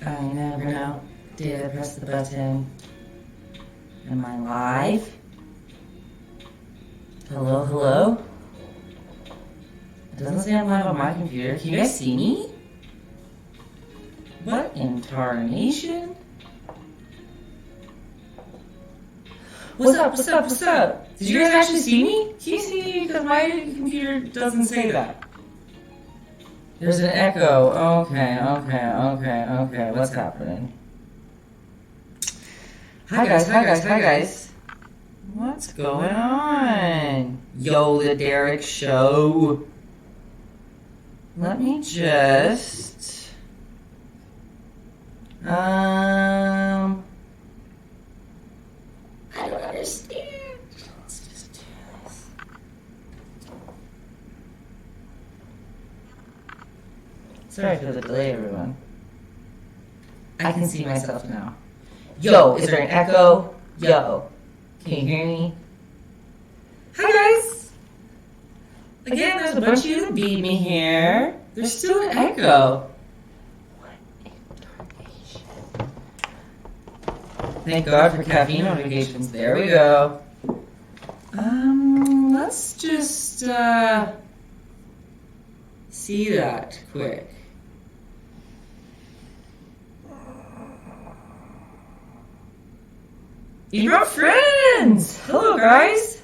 I never know. Did I press the button? Am I live? Hello, hello? It doesn't say I'm live on my computer. Can you guys see me? What in tarnation? What's up, what's up, what's up? Did you guys actually see me? Can you see me? Because my computer doesn't say that. There's an echo. Okay. What's happening? Hi guys. What's going on? Yo, the Derek Show. Let me just... I don't understand. Let's just do this. Sorry for the delay, everyone. I can see myself now. Yo, is there an echo? Yo, can you hear me? Hi guys! Again, there's a bunch of you that beat me here. There's still an echo. What in tarnation? Thank God for caffeine notifications. There we go. Let's just, see that quick. You brought friends! Hello, guys!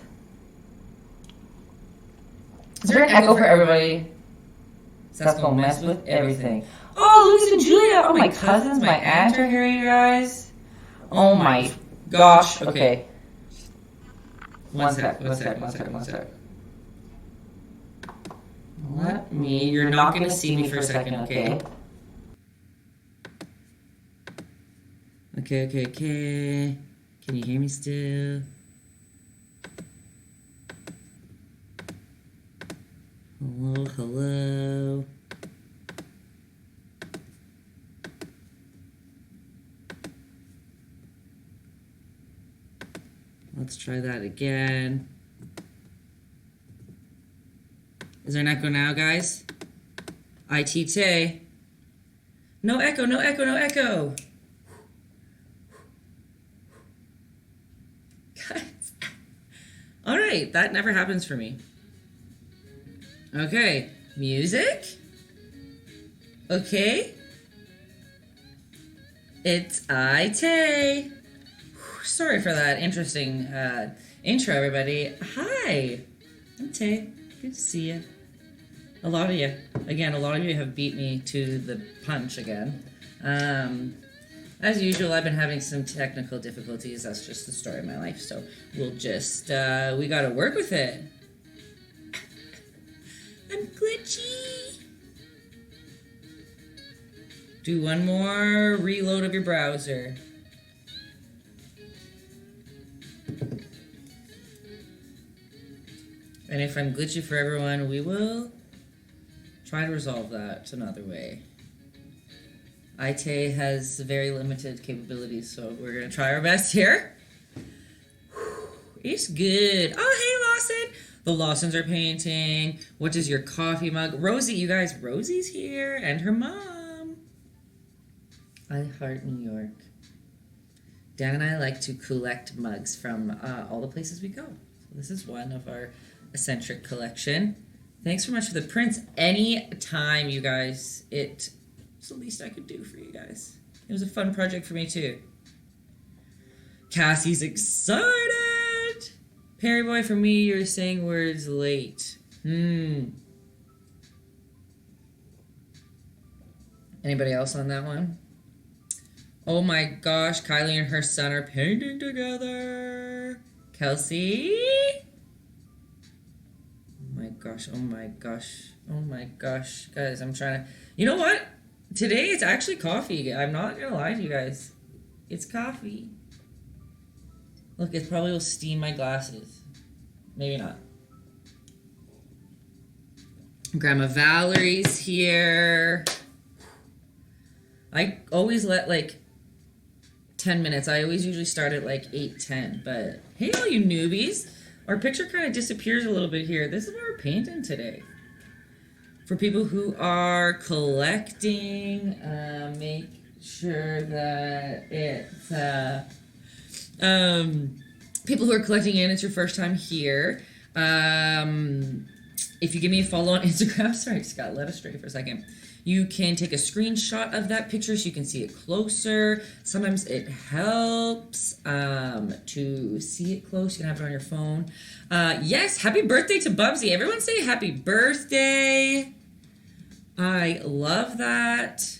Is there an echo for everybody? So that's gonna mess with everything. Oh, Lucas and Julia! Oh, my cousins, my aunt are here, you guys. Oh my gosh. Okay. One sec. Let me... You're not gonna see me for a second, okay? Okay. Can you hear me still? Hello. Let's try that again. Is there an echo now, guys? IT. No echo. Guys. All right, that never happens for me. Okay, music. Okay. It's IT. Sorry for that interesting intro, everybody. Hi, I'm Tay. Good to see you. A lot of you have beat me to the punch again. As usual, I've been having some technical difficulties. That's just the story of my life. So we'll just, we gotta work with it. I'm glitchy. Do one more reload of your browser. And if I'm glitchy for everyone, we will try to resolve that another way. IT has very limited capabilities, so we're going to try our best here. It's good. Oh, hey, Lawson. The Lawsons are painting. What is your coffee mug? Rosie, you guys, Rosie's here, and her mom. I heart New York. Dan and I like to collect mugs from all the places we go. So this is one of our eccentric collection. Thanks so much for the prints. Any time, you guys. It's the least I could do for you guys. It was a fun project for me too. Cassie's excited. Perry boy, for me, you're saying words late. Anybody else on that one? Oh my gosh, Kylie and her son are painting together. Kelsey. Oh my gosh. Guys, I'm trying to... You know what? Today it's actually coffee. I'm not going to lie to you guys. It's coffee. Look, it probably will steam my glasses. Maybe not. Grandma Valerie's here. I always let 10 minutes. I always usually start at 8:10. But hey, all you newbies. Our picture kind of disappears a little bit here. This is what we're painting today. For people who are collecting, make sure that it's people who are collecting in, it's your first time here. If you give me a follow on Instagram, sorry, I just got led astray for a second. You can take a screenshot of that picture so you can see it closer. Sometimes it helps to see it close. You can have it on your phone. Yes, happy birthday to Bubsy. Everyone say happy birthday. I love that.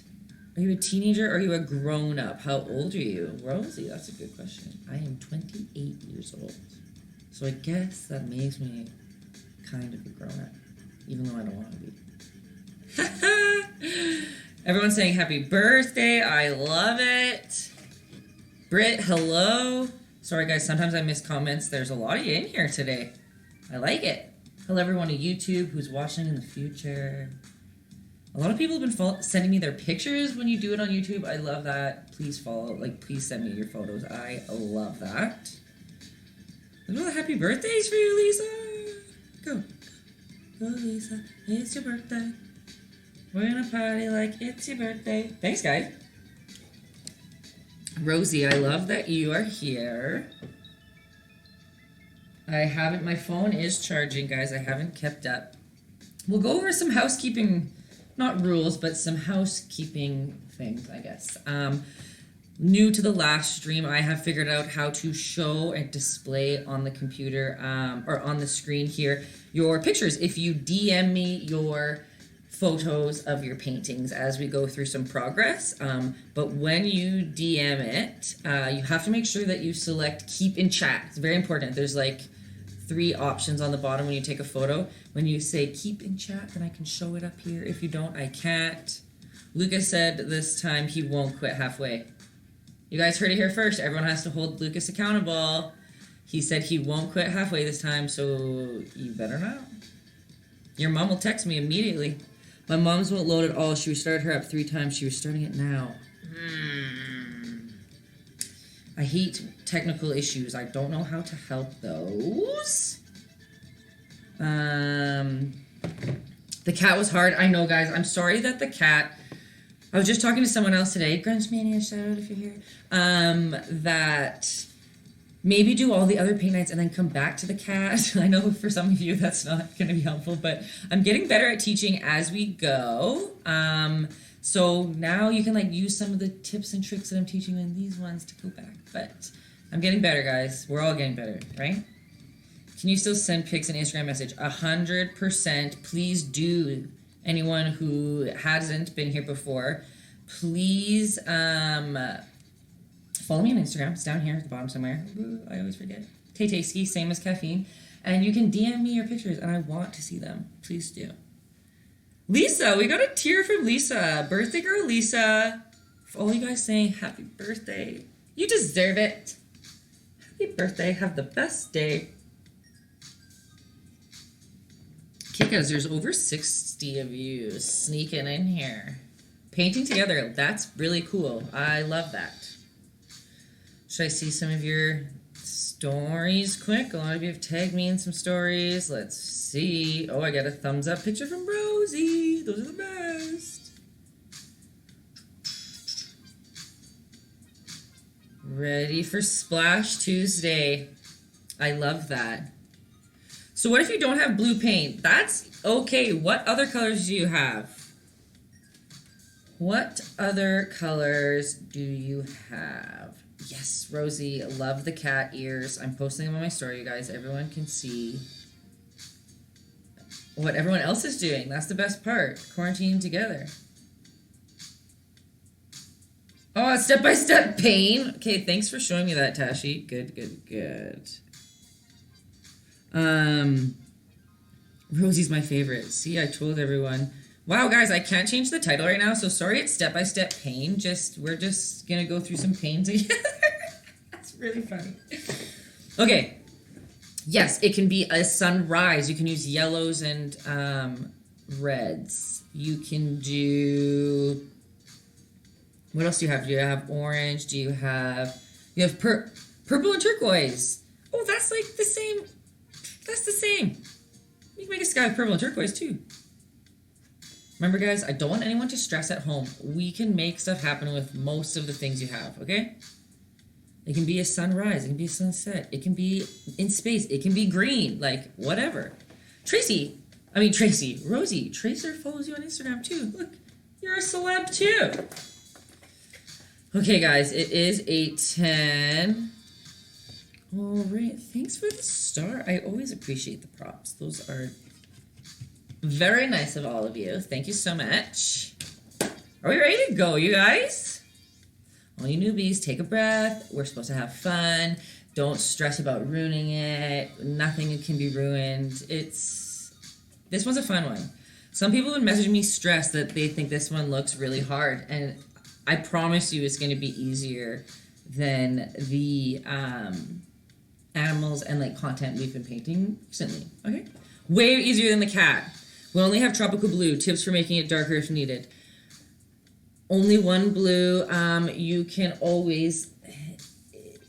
Are you a teenager or are you a grown-up? How old are you? Rosie, that's a good question. I am 28 years old. So I guess that makes me kind of a grown-up, even though I don't want to be. Everyone's saying happy birthday. I love it. Britt, hello. Sorry, guys. Sometimes I miss comments. There's a lot of you in here today. I like it. Hello, everyone on YouTube who's watching in the future. A lot of people have been sending me their pictures when you do it on YouTube. I love that. Please follow. Please send me your photos. I love that. Look at the happy birthdays for you, Lisa. Go. Go, Lisa. It's your birthday. We're gonna party like it's your birthday. Thanks, guys. Rosie, I love that you are here. My phone is charging, guys. I haven't kept up. We'll go over some housekeeping, not rules, but some housekeeping things, I guess. New to the last stream, I have figured out how to show and display on the computer, or on the screen here, your pictures. If you DM me your photos of your paintings as we go through some progress, but when you DM it, you have to make sure that you select keep in chat. It's very important. There's 3 options on the bottom when you take a photo. When you say keep in chat, then I can show it up here. If you don't, I can't. Lucas said this time he won't quit halfway. You guys heard it here first. Everyone has to hold Lucas accountable. He said he won't quit halfway this time, so you better not. Your mom will text me immediately. My mom's won't load at all. She restarted her app 3 times. She was starting it now. I hate technical issues. I don't know how to help those. The cat was hard. I know, guys. I'm sorry that the cat... I was just talking to someone else today. Grunge Mania, shout out if you're here. That... maybe do all the other paint nights and then come back to the cat. I know for some of you that's not going to be helpful, but I'm getting better at teaching as we go. So now you can use some of the tips and tricks that I'm teaching in these ones to go back. But I'm getting better, guys. We're all getting better, right? Can you still send pics and Instagram message? 100%. Please do. Anyone who hasn't been here before, please follow me on Instagram. It's down here at the bottom somewhere. Ooh, I always forget. Taytayski, same as caffeine. And you can DM me your pictures, and I want to see them. Please do. Lisa, we got a tear from Lisa. Birthday girl Lisa. For all you guys saying happy birthday. You deserve it. Happy birthday. Have the best day. Okay, guys, there's over 60 of you sneaking in here. Painting together. That's really cool. I love that. Should I see some of your stories quick? A lot of you have tagged me in some stories. Let's see. Oh, I got a thumbs up picture from Rosie. Those are the best. Ready for Splash Tuesday. I love that. So what if you don't have blue paint? That's okay. What other colors do you have? What other colors do you have? Yes, Rosie, love the cat ears. I'm posting them on my story, you guys. Everyone can see what everyone else is doing. That's the best part. Quarantining together. Oh, step-by-step paint. Okay, thanks for showing me that, Tashi. Good, good, good. Rosie's my favorite. See, I told everyone. Wow, guys, I can't change the title right now, so sorry it's step-by-step paint. We're just gonna go through some paint together. That's really funny. Okay. Yes, it can be a sunrise. You can use yellows and reds. You can do... What else do you have? Do you have orange? Do you have... You have purple and turquoise. Oh, that's like the same. That's the same. You can make a sky with purple and turquoise, too. Remember, guys, I don't want anyone to stress at home. We can make stuff happen with most of the things you have, okay? It can be a sunrise. It can be a sunset. It can be in space. It can be green. Like, whatever. Rosie, Tracer follows you on Instagram, too. Look, you're a celeb, too. Okay, guys, it is 8:10. All right, thanks for the star. I always appreciate the props. Those are very nice of all of you. Thank you so much. Are we ready to go, you guys? All you newbies, take a breath. We're supposed to have fun. Don't stress about ruining it. Nothing can be ruined. This one's a fun one. Some people would message me stressed that they think this one looks really hard, and I promise you it's going to be easier than the animals and like content we've been painting recently. Okay? Way easier than the cat. We only have tropical blue. Tips for making it darker if needed. Only one blue. You can always,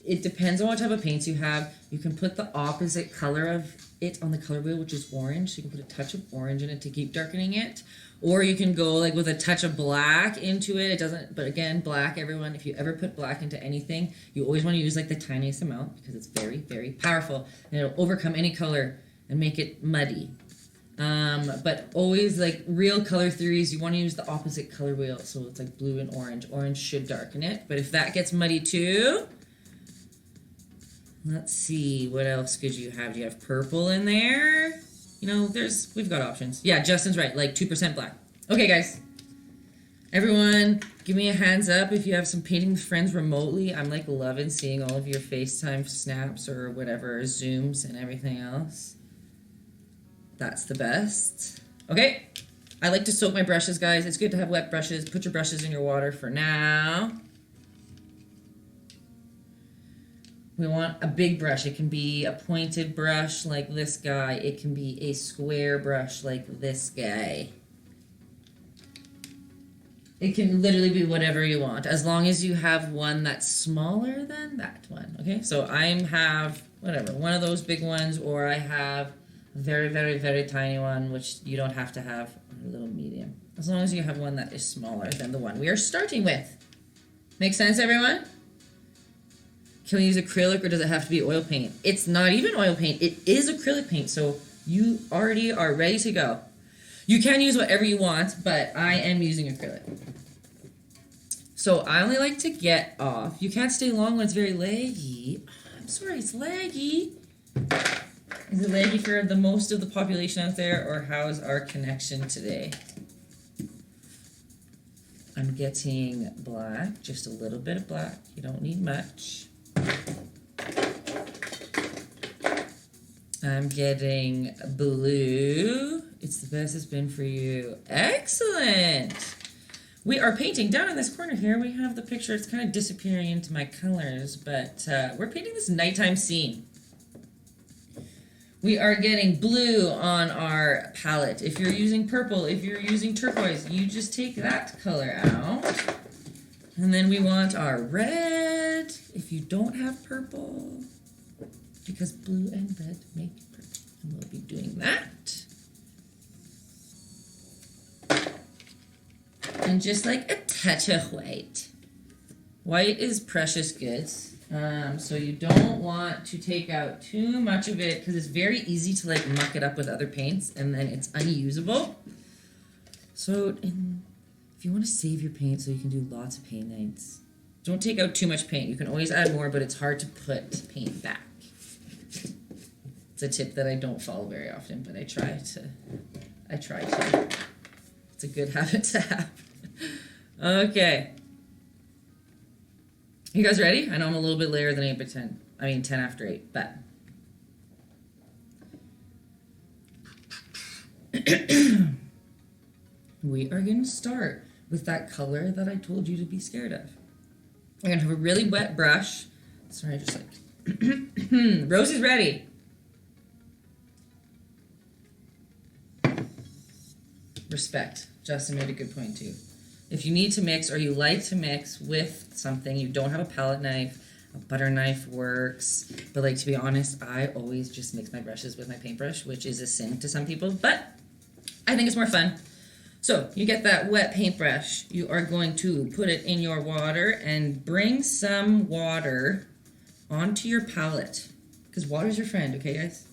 it depends on what type of paints you have. You can put the opposite color of it on the color wheel, which is orange. So you can put a touch of orange in it to keep darkening it. Or you can go like with a touch of black into it. It doesn't, but again, black, everyone, if you ever put black into anything, you always want to use like the tiniest amount because it's very, very powerful. And it'll overcome any color and make it muddy. But always like real color theories, you want to use the opposite color wheel. So it's like blue and orange. Orange should darken it. But if that gets muddy too, let's see, what else could you have? Do you have purple in there? You know, we've got options. Yeah, Justin's right, like 2% black. Okay, guys. Everyone, give me a hands up if you have some painting friends remotely. I'm like loving seeing all of your FaceTime snaps or whatever, Zooms and everything else. That's the best. Okay, I like to soak my brushes, guys. It's good to have wet brushes. Put your brushes in your water for now. We want a big brush. It can be a pointed brush like this guy. It can be a square brush like this guy. It can literally be whatever you want, as long as you have one that's smaller than that one. Okay, so I have whatever, one of those big ones, or I have a very, very, very tiny one, which you don't have to have, a little medium. As long as you have one that is smaller than the one we are starting with. Make sense, everyone? Can we use acrylic or does it have to be oil paint? It's not even oil paint. It is acrylic paint, so you already are ready to go. You can use whatever you want, but I am using acrylic. So I only like to get off. You can't stay long when it's very laggy. I'm sorry, it's laggy. Is it laggy for the most of the population out there, or how is our connection today? I'm getting black, just a little bit of black. You don't need much. I'm getting blue. It's the best it's been for you. Excellent. We are painting down in this corner here. We have the picture. It's kind of disappearing into my colors, but we're painting this nighttime scene. We are getting blue on our palette. If you're using purple, if you're using turquoise, you just take that color out. And then we want our red. If you don't have purple, because blue and red make purple. And we'll be doing that. And just like a touch of white. White is precious goods. So you don't want to take out too much of it because it's very easy to like muck it up with other paints and then it's unusable. So if you want to save your paint so you can do lots of paint nights, don't take out too much paint. You can always add more, but it's hard to put paint back. It's a tip that I don't follow very often, but I try to. It's a good habit to have. Okay. You guys ready? I know I'm a little bit later than 10 after 8, but. We are going to start with that color that I told you to be scared of. We're going to have a really wet brush. Sorry, just like. Rosie's ready. Respect. Justin made a good point too. If you need to mix or you like to mix with something, you don't have a palette knife, a butter knife works. But like, to be honest, I always just mix my brushes with my paintbrush, which is a sin to some people, but I think it's more fun. So you get that wet paintbrush. You are going to put it in your water and bring some water onto your palette. Because water's your friend, okay guys?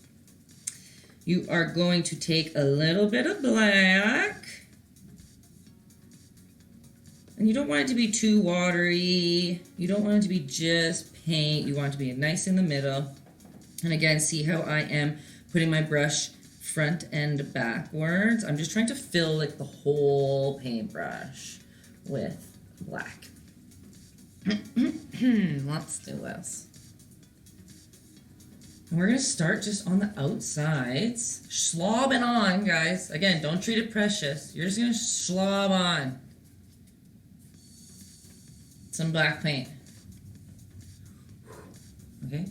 You are going to take a little bit of black. And you don't want it to be too watery. You don't want it to be just paint. You want it to be nice in the middle. And again, see how I am putting my brush front and backwards. I'm just trying to fill like the whole paintbrush with black. Let's do this. And we're gonna start just on the outsides. Slobbing on, guys. Again, don't treat it precious. You're just gonna slob on some black paint. Okay?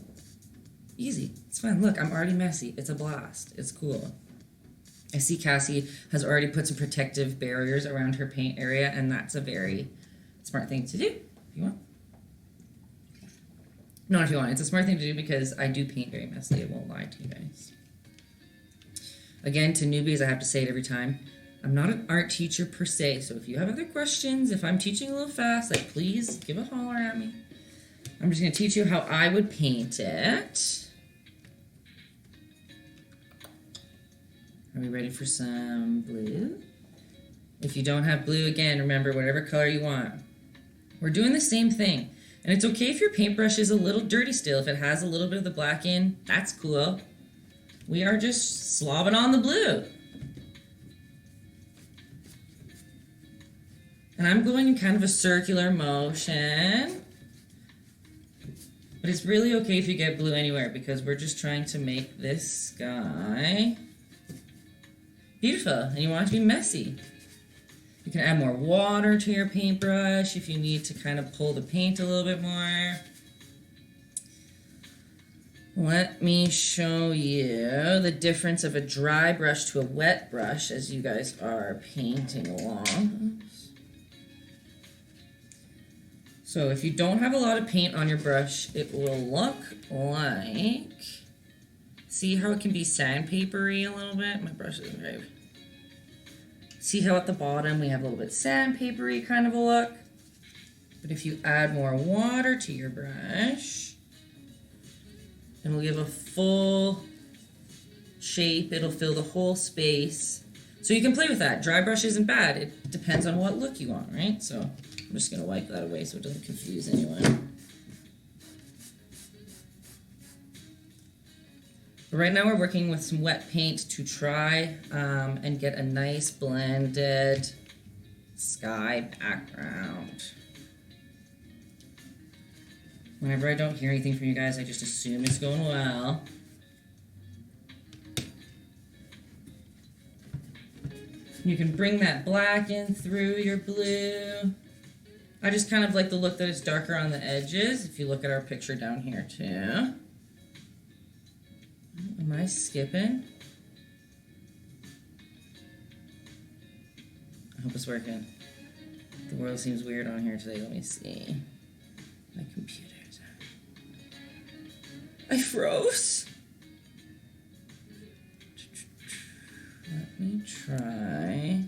Easy. It's fine. Look, I'm already messy. It's a blast. It's cool. I see Cassie has already put some protective barriers around her paint area, and that's a very smart thing to do, if you want. Not if you want. It's a smart thing to do because I do paint very messy. I won't lie to you guys. Again, to newbies, I have to say it every time. I'm not an art teacher per se, so if you have other questions, if I'm teaching a little fast, like please give a holler at me. I'm just going to teach you how I would paint it. Are we ready for some blue? If you don't have blue, again, remember whatever color you want. We're doing the same thing. And it's okay if your paintbrush is a little dirty still. If it has a little bit of the black in, that's cool. We are just slobbing on the blue. And I'm going in kind of a circular motion. But it's really okay if you get blue anywhere because we're just trying to make this sky beautiful. And you want it to be messy. You can add more water to your paintbrush if you need to kind of pull the paint a little bit more. Let me show you the difference of a dry brush to a wet brush as you guys are painting along. So if you don't have a lot of paint on your brush, it will look like, see how it can be sandpapery a little bit? My brush isn't very. See how at the bottom we have a little bit sandpapery kind of a look? But if you add more water to your brush, it will give a full shape. It'll fill the whole space. So you can play with that. Dry brush isn't bad. It depends on what look you want, right? So I'm just going to wipe that away so it doesn't confuse anyone. But right now we're working with some wet paint to try and get a nice blended sky background. Whenever I don't hear anything from you guys, I just assume it's going well. You can bring that black in through your blue. I just kind of like the look that it's darker on the edges, if you look at our picture down here too. Am I skipping? I hope it's working. The world seems weird on here today. Let me see. My computer's. I froze. Let me try.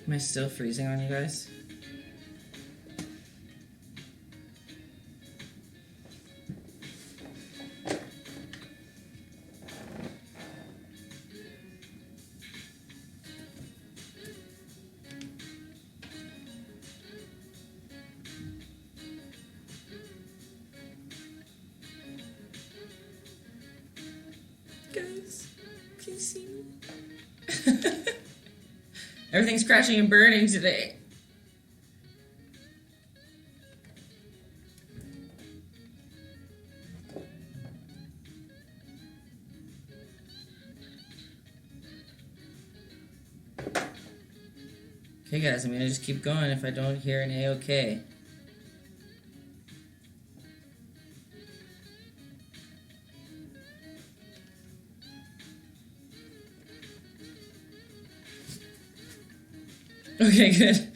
Am I still freezing on you guys? Guys, can you see me? Everything's crashing and burning today. Okay guys, I'm gonna just keep going if I don't hear an A-OK. Okay, good.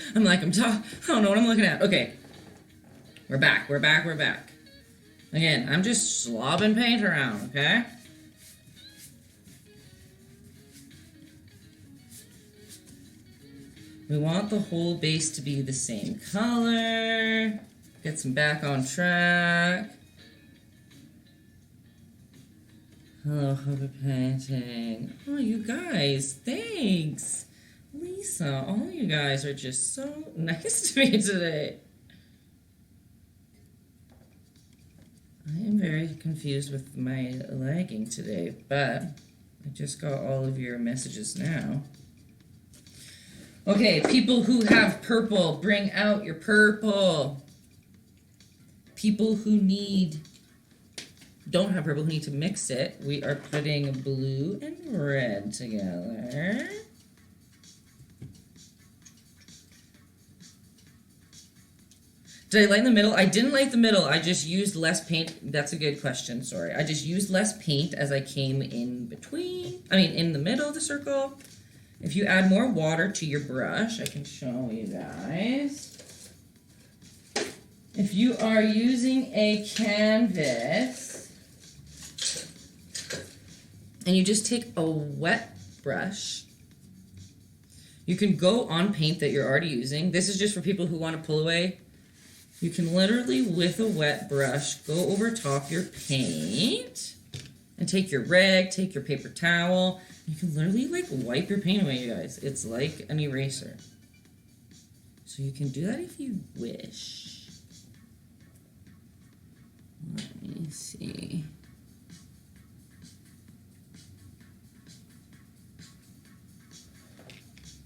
I don't know what I'm looking at. Okay. We're back. Again, I'm just slobbing paint around, okay? We want the whole base to be the same color. Gets them back on track. Hello, Hover Painting. Oh, you guys, thanks. Lisa, all you guys are just so nice to me today. I am very confused with my lagging today, but I just got all of your messages now. Okay, people who have purple, bring out your purple. People who don't have purple, who need to mix it, we are putting blue and red together. Did I light the middle? I didn't light the middle. I just used less paint. That's a good question. Sorry. I just used less paint as I came in between. In the middle of the circle. If you add more water to your brush, I can show you guys. If you are using a canvas and you just take a wet brush, you can go on paint that you're already using. This is just for people who want to pull away. You can literally, with a wet brush, go over top your paint and take your rag, take your paper towel. You can literally like wipe your paint away, you guys. It's like an eraser. So you can do that if you wish. Let me see.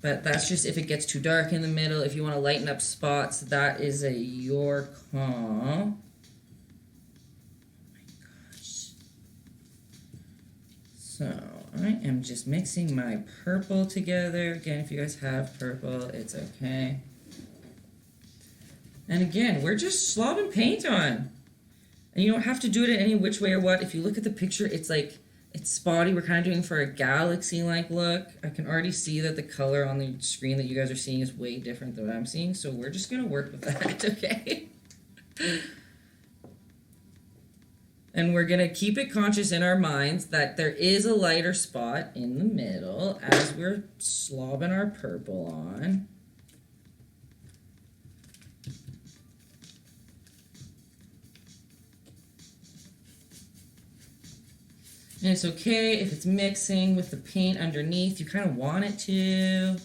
But that's just if it gets too dark in the middle. If you want to lighten up spots, that is your call. Oh my gosh. So I am just mixing my purple together. Again, if you guys have purple, it's okay. And again, we're just slobbing paint on. And you don't have to do it in any which way or what. If you look at the picture, it's like, it's spotty. We're kind of doing for a galaxy-like look. I can already see that the color on the screen that you guys are seeing is way different than what I'm seeing, so we're just going to work with that, okay? And we're going to keep it conscious in our minds that there is a lighter spot in the middle as we're slobbing our purple on. And it's okay if it's mixing with the paint underneath. You kind of want it to.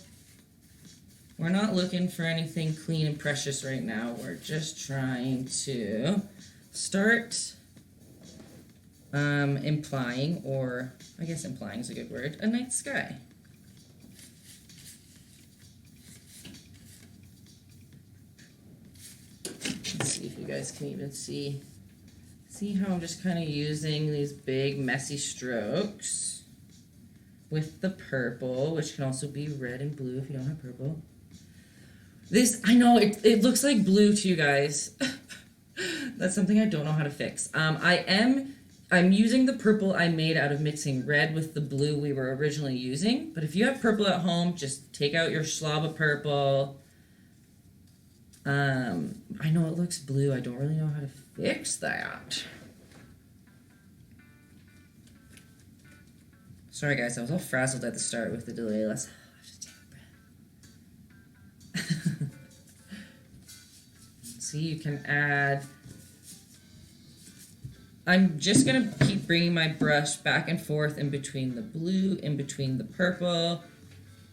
We're not looking for anything clean and precious right now. We're just trying to start implying, or I guess implying is a good word, a night sky. Let's see if you guys can even see. See how I'm just kind of using these big messy strokes with the purple, which can also be red and blue if you don't have purple. This, I know, it looks like blue to you guys. That's something I don't know how to fix. I'm using the purple I made out of mixing red with the blue we were originally using. But if you have purple at home, just take out your slob of purple. I know it looks blue. I don't really know how to fix that. Sorry guys, I was all frazzled at the start with the delay. Let's just take a breath. See, you can add. I'm just gonna keep bringing my brush back and forth in between the blue, in between the purple,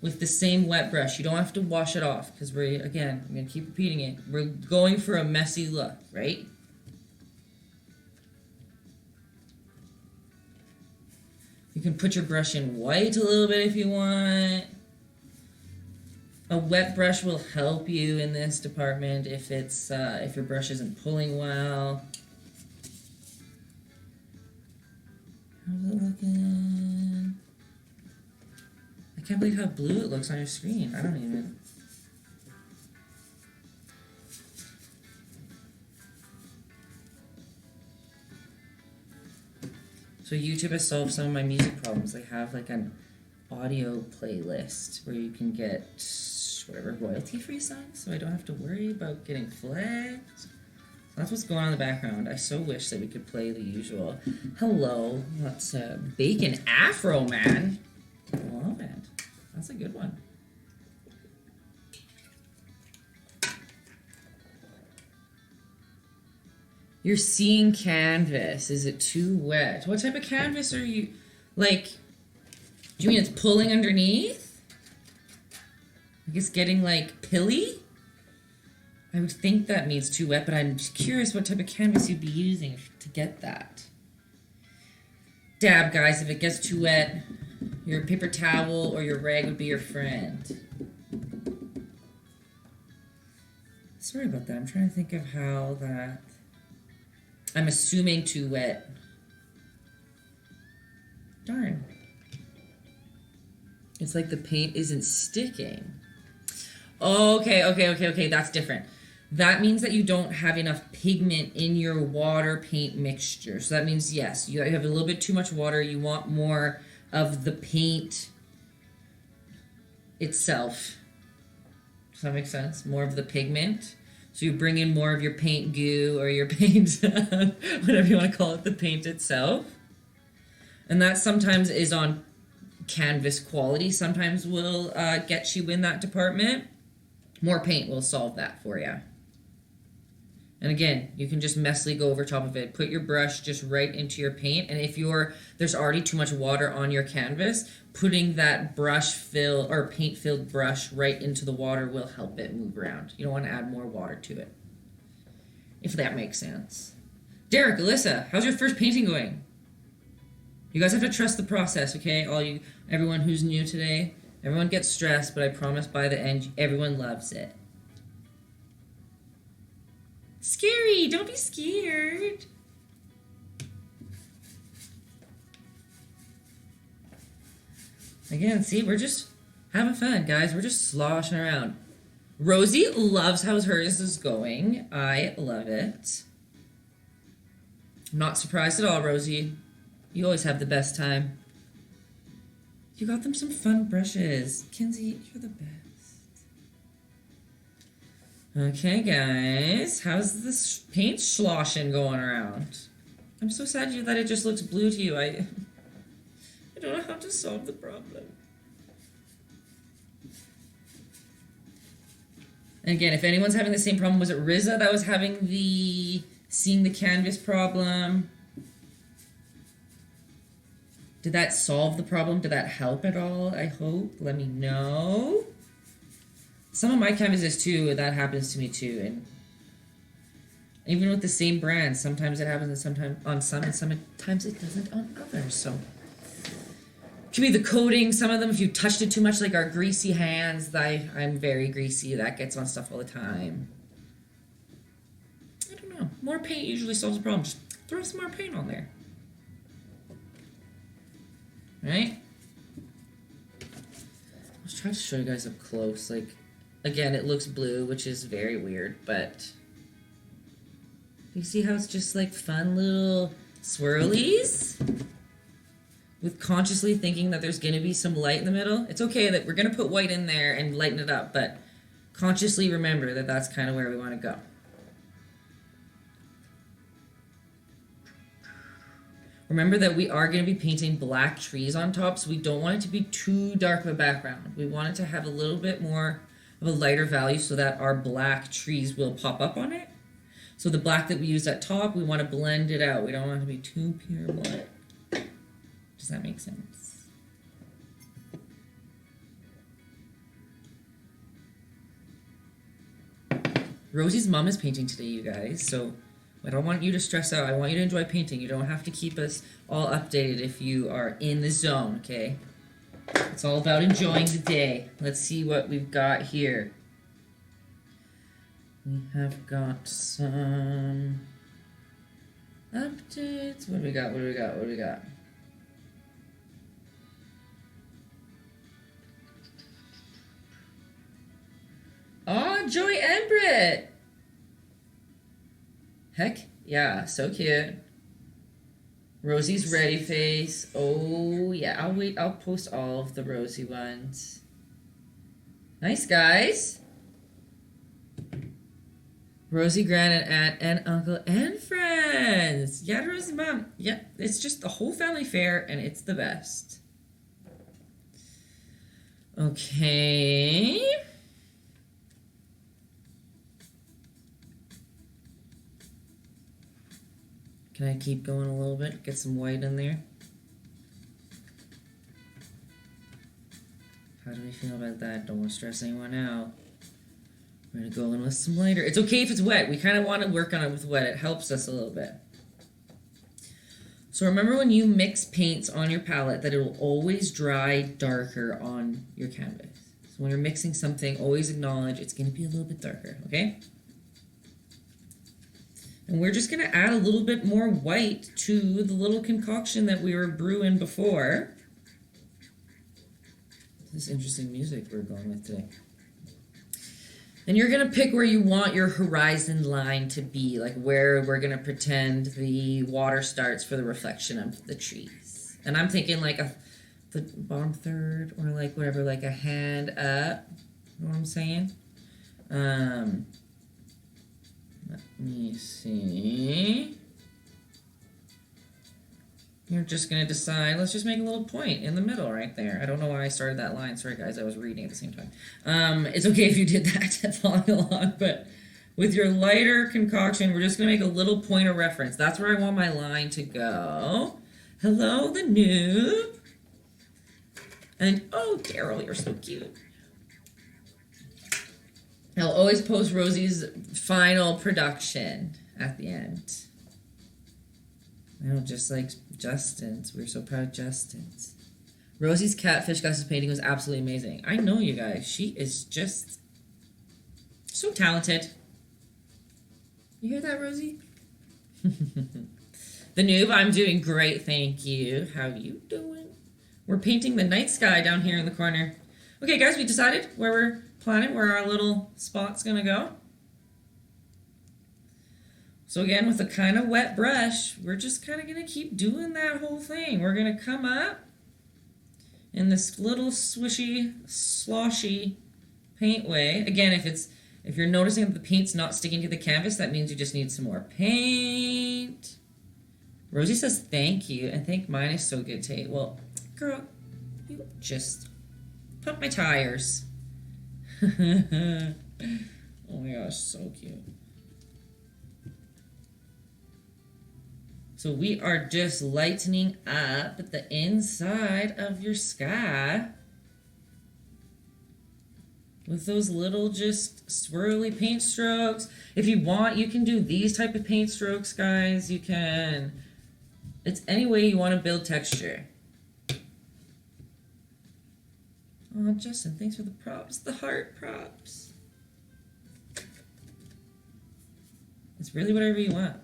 with the same wet brush. You don't have to wash it off because I'm gonna keep repeating it. We're going for a messy look, right? You can put your brush in white a little bit if you want. A wet brush will help you in this department if it's if your brush isn't pulling well. How's it looking? I can't believe how blue it looks on your screen. I don't even. So YouTube has solved some of my music problems. They have like an audio playlist where you can get whatever royalty-free songs, so I don't have to worry about getting flagged. That's what's going on in the background. I so wish that we could play the usual. Hello, that's Bacon Afro Man. Love it. That's a good one. You're seeing canvas. Is it too wet? What type of canvas are you, like, do you mean it's pulling underneath? I guess getting, like, pilly? I would think that means too wet, but I'm just curious what type of canvas you'd be using to get that. Dab, guys, if it gets too wet, your paper towel or your rag would be your friend. Sorry about that. I'm trying to think of how that... I'm assuming too wet. Darn. It's like the paint isn't sticking. Okay. That's different. That means that you don't have enough pigment in your water paint mixture. So that means, yes, you have a little bit too much water. You want more of the paint itself. Does that make sense? More of the pigment. So you bring in more of your paint goo or your paint, whatever you want to call it, the paint itself. And that sometimes is on canvas quality. Sometimes will get you in that department. More paint will solve that for you. And again, you can just messily go over top of it. Put your brush just right into your paint. And if there's already too much water on your canvas, putting that brush fill or paint filled brush right into the water will help it move around. You don't want to add more water to it, if that makes sense. Derek, Alyssa, how's your first painting going? You guys have to trust the process, okay? Everyone who's new today, everyone gets stressed, but I promise by the end, everyone loves it. Scary, don't be scared. Again, see, we're just having fun, guys. We're just sloshing around. Rosie loves how hers is going. I love it. I'm not surprised at all, Rosie. You always have the best time. You got them some fun brushes. Kinsey, you're the best. Okay, guys. How's this paint sloshing going around? I'm so sad that it just looks blue to you. I don't know how to solve the problem. And again, if anyone's having the same problem, was it Riza that was having seeing the canvas problem? Did that solve the problem? Did that help at all? I hope. Let me know. Some of my canvases too, that happens to me too. And even with the same brand, sometimes it happens and sometimes on some and sometimes it doesn't on others. So it can be the coating. Some of them, if you touched it too much, like our greasy hands, I'm very greasy. That gets on stuff all the time. I don't know. More paint usually solves the problem. Just throw some more paint on there. Right? Let's try to show you guys up close. Like, again, it looks blue, which is very weird, but you see how it's just like fun little swirlies? With consciously thinking that there's going to be some light in the middle. It's okay that we're going to put white in there and lighten it up, but consciously remember that that's kind of where we want to go. Remember that we are going to be painting black trees on top, so we don't want it to be too dark of a background. We want it to have a little bit more of a lighter value so that our black trees will pop up on it. So the black that we use at top, we want to blend it out. We don't want it to be too pure black. Does that make sense? Rosie's mom is painting today, you guys, so I don't want you to stress out. I want you to enjoy painting. You don't have to keep us all updated if you are in the zone, okay? It's all about enjoying the day. Let's see what we've got here. We have got some updates. What do we got? What do we got? What do we got? Oh, Joy and Britt! Heck yeah, so cute. Rosie's ready face. Oh yeah, I'll post all of the Rosie ones. Nice, guys. Rosie, Gran, and aunt, and uncle, and friends. Yeah, Rosie's mom. Yeah, it's just the whole family fair, and it's the best. Okay. Can I keep going a little bit? Get some white in there. How do we feel about that? Don't want to stress anyone out. We're going to go in with some lighter. It's okay if it's wet. We kind of want to work on it with wet. It helps us a little bit. So remember when you mix paints on your palette that it will always dry darker on your canvas. So when you're mixing something, always acknowledge it's going to be a little bit darker, okay? And we're just going to add a little bit more white to the little concoction that we were brewing before. This is interesting music we're going with today. And you're going to pick where you want your horizon line to be, like where we're going to pretend the water starts for the reflection of the trees. And I'm thinking like the bottom third or like whatever, like a hand up. You know what I'm saying? Let me see. You're just going to decide, let's just make a little point in the middle right there. I don't know why I started that line. Sorry, guys, I was reading at the same time. It's okay if you did that, following along, but with your lighter concoction, we're just going to make a little point of reference. That's where I want my line to go. Hello, the noob. And, oh, Daryl, you're so cute. I'll always post Rosie's final production at the end. I don't just like Justin's. We're so proud of Justin's. Rosie's catfish glasses painting was absolutely amazing. I know, you guys. She is just so talented. You hear that, Rosie? The noob, I'm doing great, thank you. How you doing? We're painting the night sky down here in the corner. Okay, guys, we decided where we're planning, where our little spot's gonna go. So again, with a kind of wet brush, we're just kind of going to keep doing that whole thing. We're going to come up in this little swishy, sloshy paint way. Again, if you're noticing that the paint's not sticking to the canvas, that means you just need some more paint. Rosie says thank you, and thank mine is so good, Tate. Well, girl, you just pump my tires. Oh my gosh, so cute. So we are just lightening up the inside of your sky with those little just swirly paint strokes. If you want, you can do these type of paint strokes, guys. You can. It's any way you want to build texture. Oh, Justin, thanks for the props. The heart props. It's really whatever you want.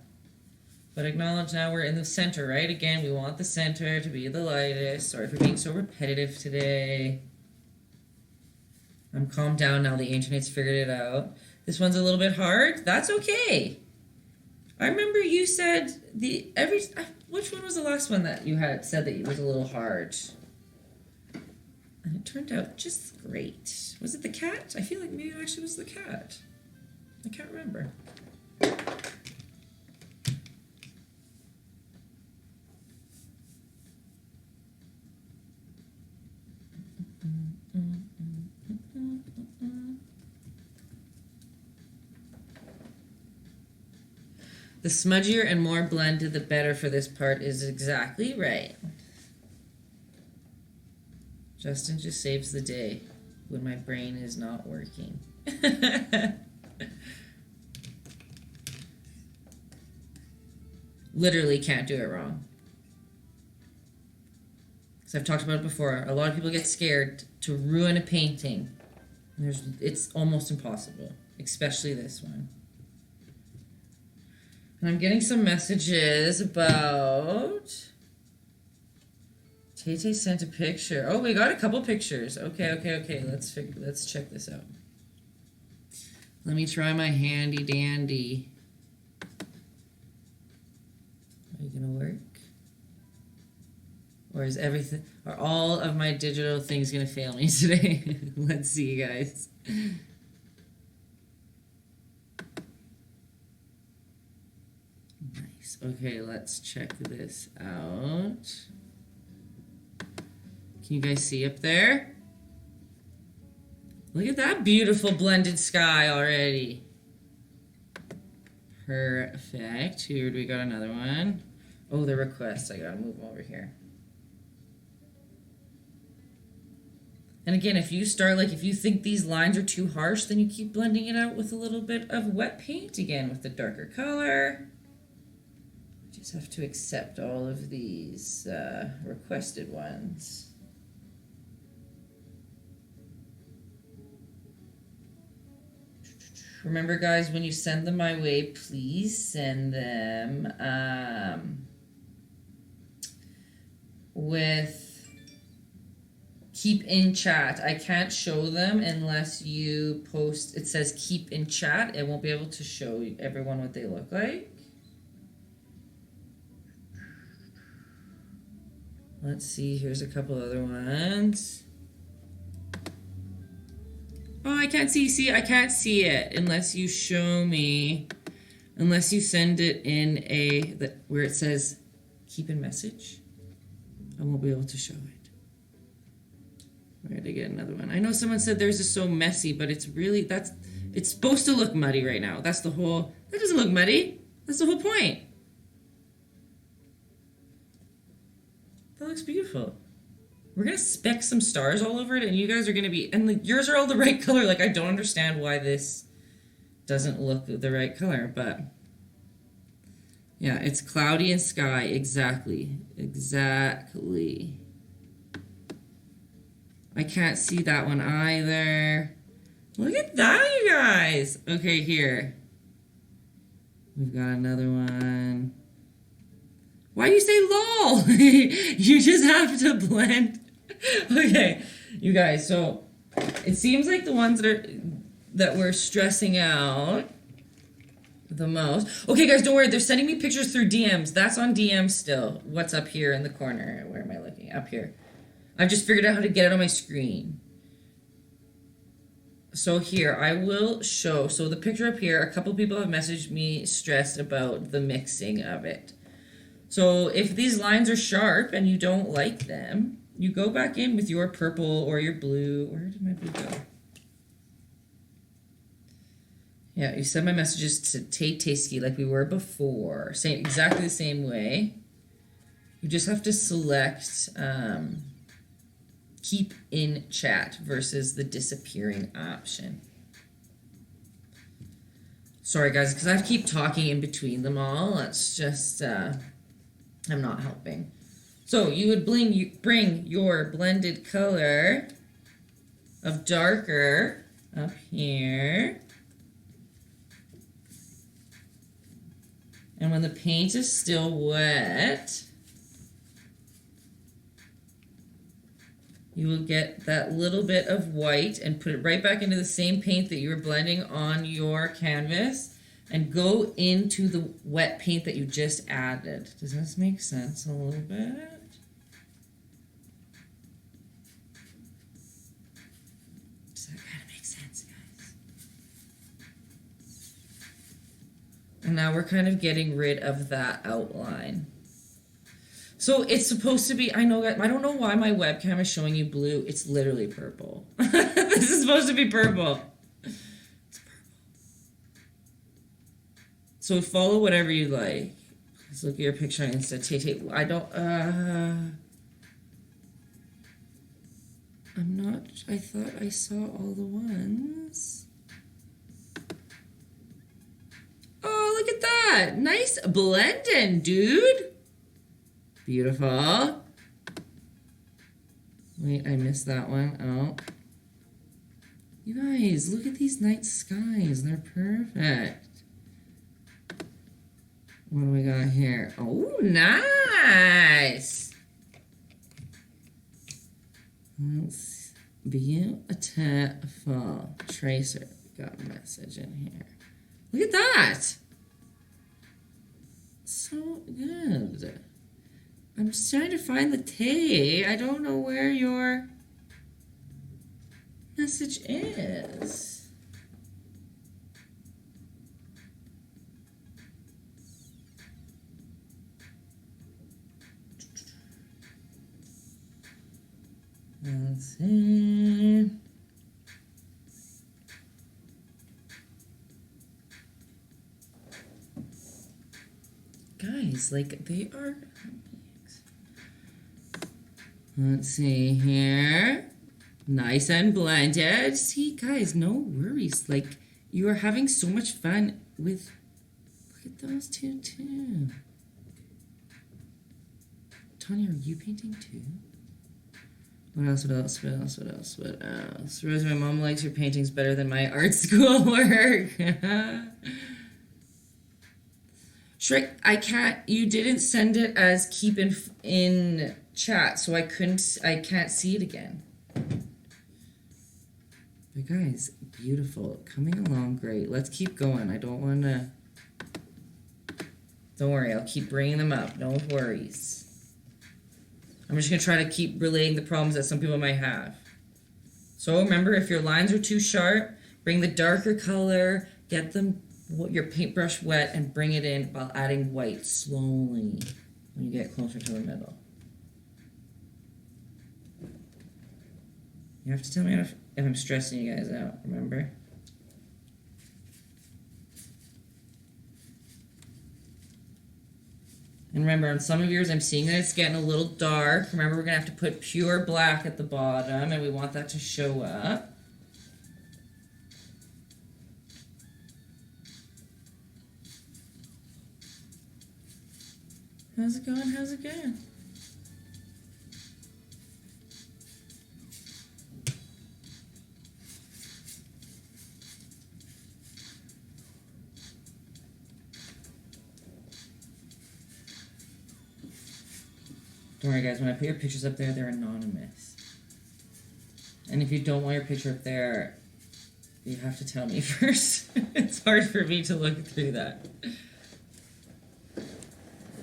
But acknowledge now we're in the center, right? Again, we want the center to be the lightest. Sorry for being so repetitive today. I'm calmed down now. The internet's figured it out. This one's a little bit hard. That's okay. I remember you said which one was the last one that you had said that it was a little hard? And it turned out just great. Was it the cat? I feel like maybe it actually was the cat. I can't remember. The smudgier and more blended, the better for this part is exactly right. Justin just saves the day when my brain is not working. Literally can't do it wrong. Because I've talked about it before. A lot of people get scared to ruin a painting. It's almost impossible, especially this one. And I'm getting some messages about... Tay sent a picture. Oh, we got a couple pictures. Okay. Let's check this out. Let me try my handy dandy. Are you gonna work? Or are all of my digital things gonna fail me today? Let's see, guys. Okay, let's check this out. Can you guys see up there? Look at that beautiful blended sky already. Perfect. Here we got another one. Oh, the requests. I gotta move over here. And again, if you start, like, if you think these lines are too harsh, then you keep blending it out with a little bit of wet paint again with the darker color. Just have to accept all of these requested ones. Remember, guys, when you send them my way, please send them with keep in chat. I can't show them unless you post. It says keep in chat. It won't be able to show everyone what they look like. Let's see. Here's a couple other ones. Oh, I can't see. See, I can't see it unless you show me. Unless you send it in where it says keep in message. I won't be able to show it. Where did I get another one? I know someone said theirs is so messy, but it's really, it's supposed to look muddy right now. That doesn't look muddy. That's the whole point. That looks beautiful. We're going to speck some stars all over it, and you guys are going to be, and yours are all the right color. Like, I don't understand why this doesn't look the right color, but yeah, it's cloudy and sky. Exactly. Exactly. I can't see that one either. Look at that, you guys. Okay, here. We've got another one. Why do you say lol? You just have to blend. Okay, you guys, so it seems like the ones that we're stressing out the most. Okay, guys, don't worry. They're sending me pictures through DMs. That's on DMs still. What's up here in the corner? Where am I looking? Up here. I've just figured out how to get it on my screen. So here, I will show. So the picture up here, a couple people have messaged me stressed about the mixing of it. So if these lines are sharp and you don't like them, you go back in with your purple or your blue. Where did my blue go? Yeah, you send my messages to Taytayski like we were before. Same, exactly the same way. You just have to select keep in chat versus the disappearing option. Sorry, guys, because I have to keep talking in between them all. It's just, I'm not helping. So you would bring your blended color of darker up here. And when the paint is still wet, you will get that little bit of white and put it right back into the same paint that you were blending on your canvas and go into the wet paint that you just added. Does this make sense a little bit? Does that kind of make sense, guys? And now we're kind of getting rid of that outline. So it's supposed to be, I don't know why my webcam is showing you blue. It's literally purple. This is supposed to be purple. It's purple. So follow whatever you like. Let's look at your picture on Insta. I don't, I'm not, I thought I saw all the ones. Oh, look at that. Nice blending, dude. Beautiful. Wait, I missed that one. Oh. You guys, look at these night skies. They're perfect. What do we got here? Oh, nice. That's beautiful. Tracer. Got a message in here. Look at that. So good. I'm just trying to find the Tay. I don't know where your message is. Let's see. Guys, like they are. Let's see here. Nice and blended. See, guys, no worries. Like, you are having so much fun with. Look at those two, too. Tanya, are you painting too? What else? Rose, my mom likes your paintings better than my art school work. Shrek, I can't. You didn't send it as keep in chat, so I can't see it again. But guys, beautiful, coming along great. Let's keep going. I don't want to. Don't worry, I'll keep bringing them up. No worries. I'm just gonna try to keep relaying the problems that some people might have. So remember, if your lines are too sharp, bring the darker color. Get your paintbrush wet and bring it in while adding white slowly when you get closer to the middle. You have to tell me if I'm stressing you guys out, remember? And remember, on some of yours, I'm seeing that it's getting a little dark. Remember, we're going to have to put pure black at the bottom, and we want that to show up. How's it going? How's it going? Don't worry, guys. When I put your pictures up there, they're anonymous. And if you don't want your picture up there, you have to tell me first. It's hard for me to look through that.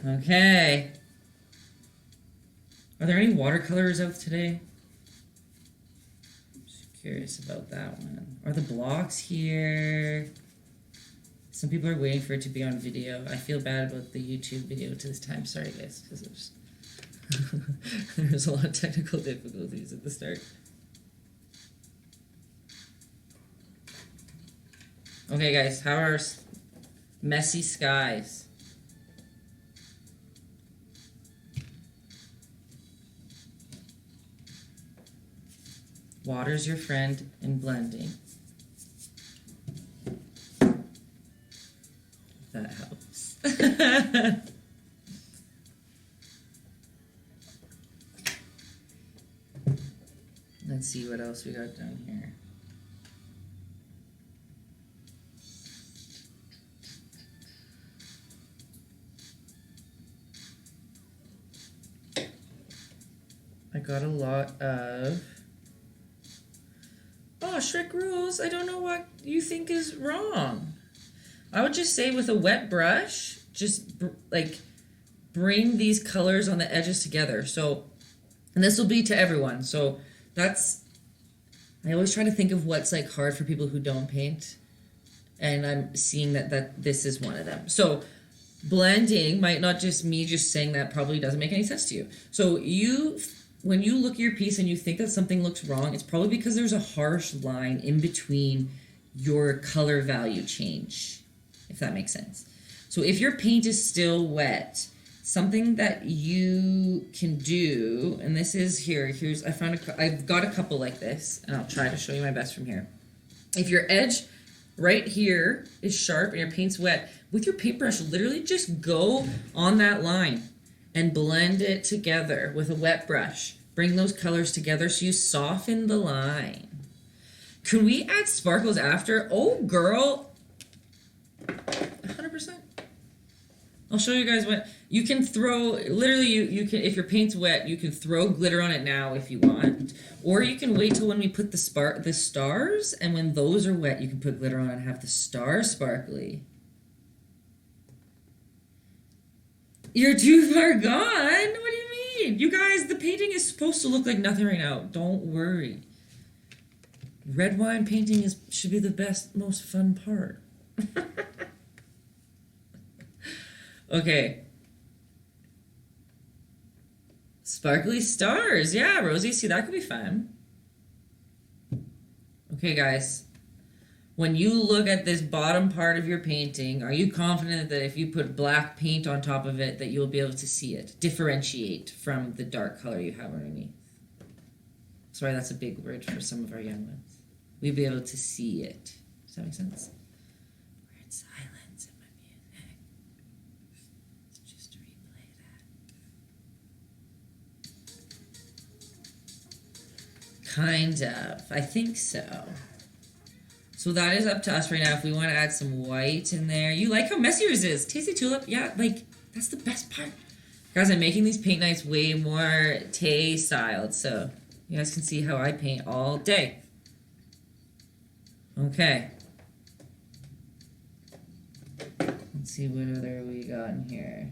Okay. Are there any watercolors out today? I'm just curious about that one. Are the blocks here? Some people are waiting for it to be on video. I feel bad about the YouTube video to this time. Sorry, guys, because there's a lot of technical difficulties at the start. Okay, guys, how are messy skies? Water's your friend in blending. That helps. Let's see what else we got down here. I got a lot of... Oh, Shrek Rules, I don't know what you think is wrong. I would just say with a wet brush, just bring these colors on the edges together. So, and this will be to everyone. So that's, I always try to think of what's like hard for people who don't paint. And I'm seeing that this is one of them. So blending might not just me just saying that probably doesn't make any sense to you. So when you look at your piece and you think that something looks wrong, it's probably because there's a harsh line in between your color value change, if that makes sense. So if your paint is still wet, something that you can do, and this is here's I've got a couple like this, and I'll try to show you my best from here. If your edge right here is sharp and your paint's wet, with your paintbrush, literally just go on that line and blend it together with a wet brush. Bring those colors together so you soften the line. Can we add sparkles after? Oh, girl. 100%. I'll show you guys what you can throw. Literally, you can, if your paint's wet, you can throw glitter on it now if you want. Or you can wait till when we put the stars, and when those are wet, you can put glitter on it and have the stars sparkly. You're too far gone? What do you mean? You guys, the painting is supposed to look like nothing right now. Don't worry. Red wine painting should be the best, most fun part. Okay. Sparkly stars. Yeah, Rosie, see, that could be fun. Okay, guys. When you look at this bottom part of your painting, are you confident that if you put black paint on top of it that you'll be able to see it? Differentiate from the dark color you have underneath. Sorry, that's a big word for some of our young ones. We'll be able to see it. Does that make sense? We're in silence in my music. Let's just replay that. Kind of. I think so. So that is up to us right now if we want to add some white in there. You like how messy yours is. Tasty Tulip, yeah, like, that's the best part. Guys, I'm making these paint nights way more Tay-styled, so you guys can see how I paint all day. Okay. Let's see what other we got in here.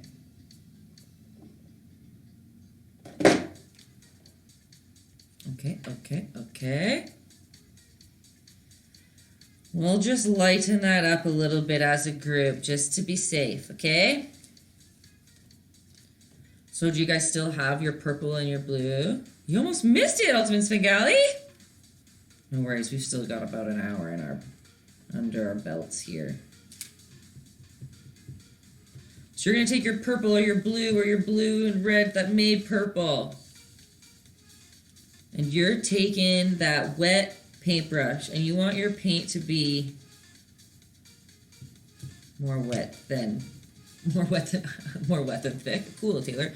Okay. We'll just lighten that up a little bit as a group, just to be safe, okay? So do you guys still have your purple and your blue? You almost missed it, Ultimate Svengali! No worries, we've still got about an hour in under our belts here. So you're going to take your purple or your blue and red that made purple. And you're taking that wet paintbrush, and you want your paint to be more wet than thick. Cool, Taylor.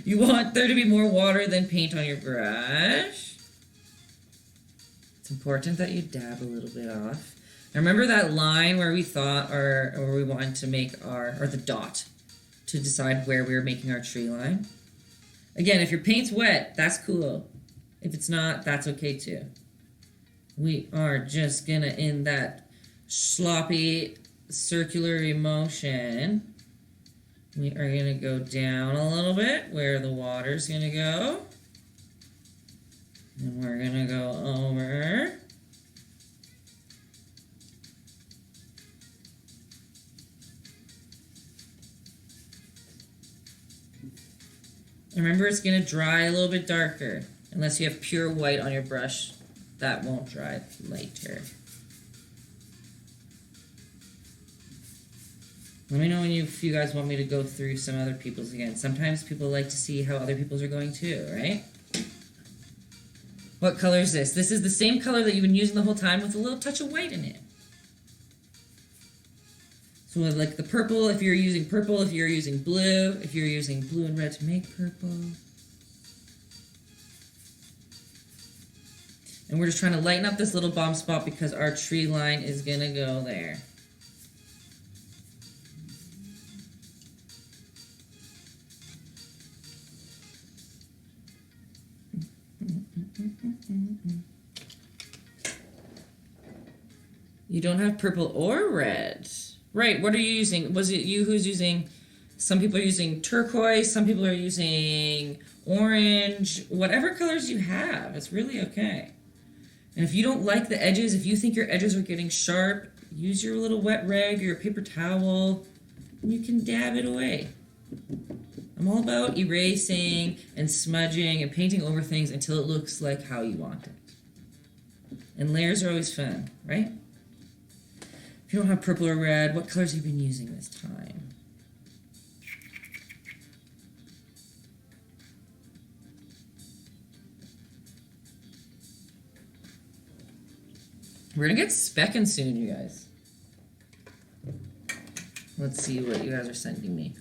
You want there to be more water than paint on your brush. It's important that you dab a little bit off. Now remember that line where we thought or we wanted to make or the dot to decide where we were making our tree line. Again, if your paint's wet, that's cool. If it's not, that's okay too. We are just gonna, in that sloppy circular motion, we are gonna go down a little bit where the water's gonna go. And we're gonna go over. And remember, it's gonna dry a little bit darker. Unless you have pure white on your brush, that won't dry lighter. Let me know if you guys want me to go through some other people's again. Sometimes people like to see how other people's are going too, right? What color is this? This is the same color that you've been using the whole time with a little touch of white in it. So like the purple, if you're using purple, if you're using blue, if you're using blue and red to make purple. And we're just trying to lighten up this little bomb spot because our tree line is going to go there. You don't have purple or red. Right, what are you using? Was it you who's using... Some people are using turquoise, some people are using orange. Whatever colors you have, it's really okay. And if you don't like the edges, if you think your edges are getting sharp, use your little wet rag or your paper towel, and you can dab it away. I'm all about erasing and smudging and painting over things until it looks like how you want it. And layers are always fun, right? If you don't have purple or red, what colors have you been using this time? We're gonna get specking soon, you guys. Let's see what you guys are sending me.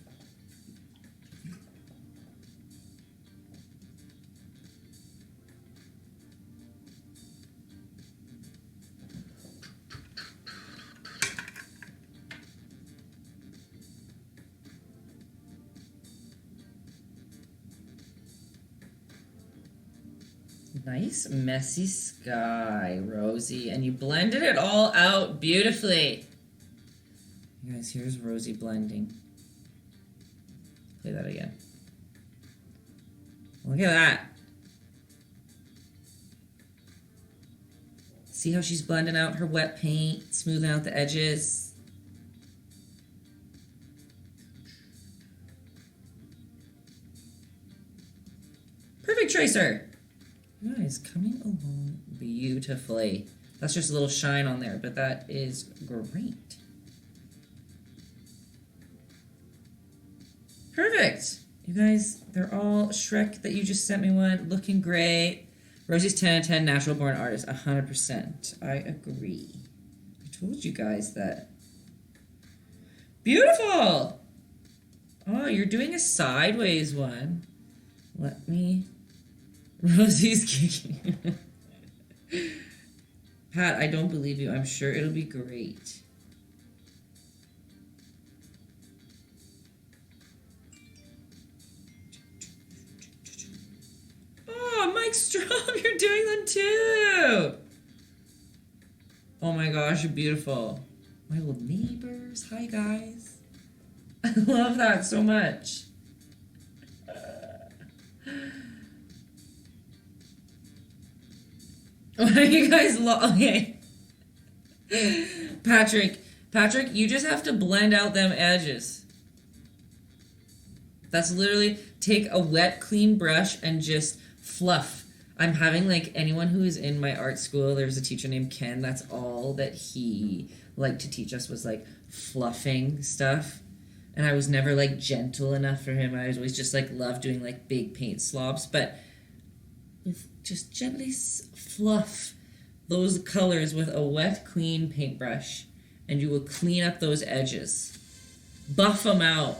Nice messy sky, Rosie, and you blended it all out beautifully. You guys, here's Rosie blending. Play that again. Look at that. See how she's blending out her wet paint, smoothing out the edges. Perfect, Tracer. You guys, coming along beautifully. That's just a little shine on there, but that is great. Perfect. You guys, they're all Shrek that you just sent me one. Looking great. Rosie's 10 out of 10, natural born artist. 100%. I agree. I told you guys that. Beautiful. Oh, you're doing a sideways one. Let me... Rosie's kicking. Pat, I don't believe you. I'm sure it'll be great. Oh, Mike Strom, you're doing them too. Oh my gosh, you're beautiful. My little neighbors. Hi, guys. I love that so much. What are you guys okay. Patrick, you just have to blend out them edges. That's literally take a wet, clean brush and just fluff. I'm having like anyone who is in my art school, there's a teacher named Ken, that's all that he liked to teach us was like fluffing stuff. And I was never like gentle enough for him. I was always just like love doing like big paint slobs, but just gently fluff those colors with a wet, clean paintbrush, and you will clean up those edges. Buff them out.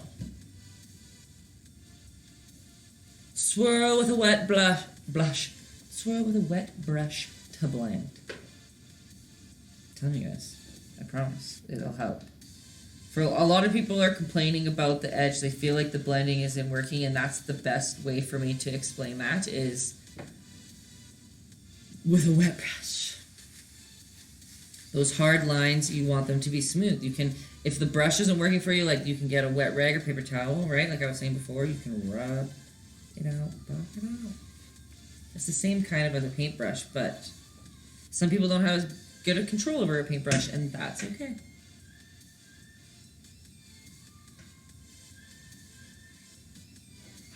Swirl with a wet blush. Swirl with a wet brush to blend. I'm telling you guys, I promise, it'll help. For a lot of people are complaining about the edge. They feel like the blending isn't working, and that's the best way for me to explain that is with a wet brush. Those hard lines, you want them to be smooth. You can, if the brush isn't working for you, like you can get a wet rag or paper towel, right? Like I was saying before, you can rub it out, buff it out. It's the same kind of as a paintbrush, but some people don't have as good a control over a paintbrush, and that's okay.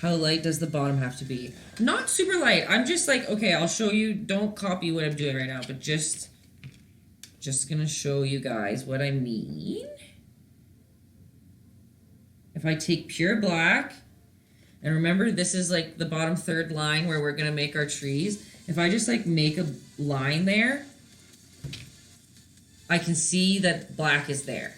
How light does the bottom have to be? Not super light. I'm just like, okay, I'll show you. Don't copy what I'm doing right now, but just gonna show you guys what I mean. If I take pure black, and remember this is like the bottom third line where we're gonna make our trees. If I just like make a line there, I can see that black is there.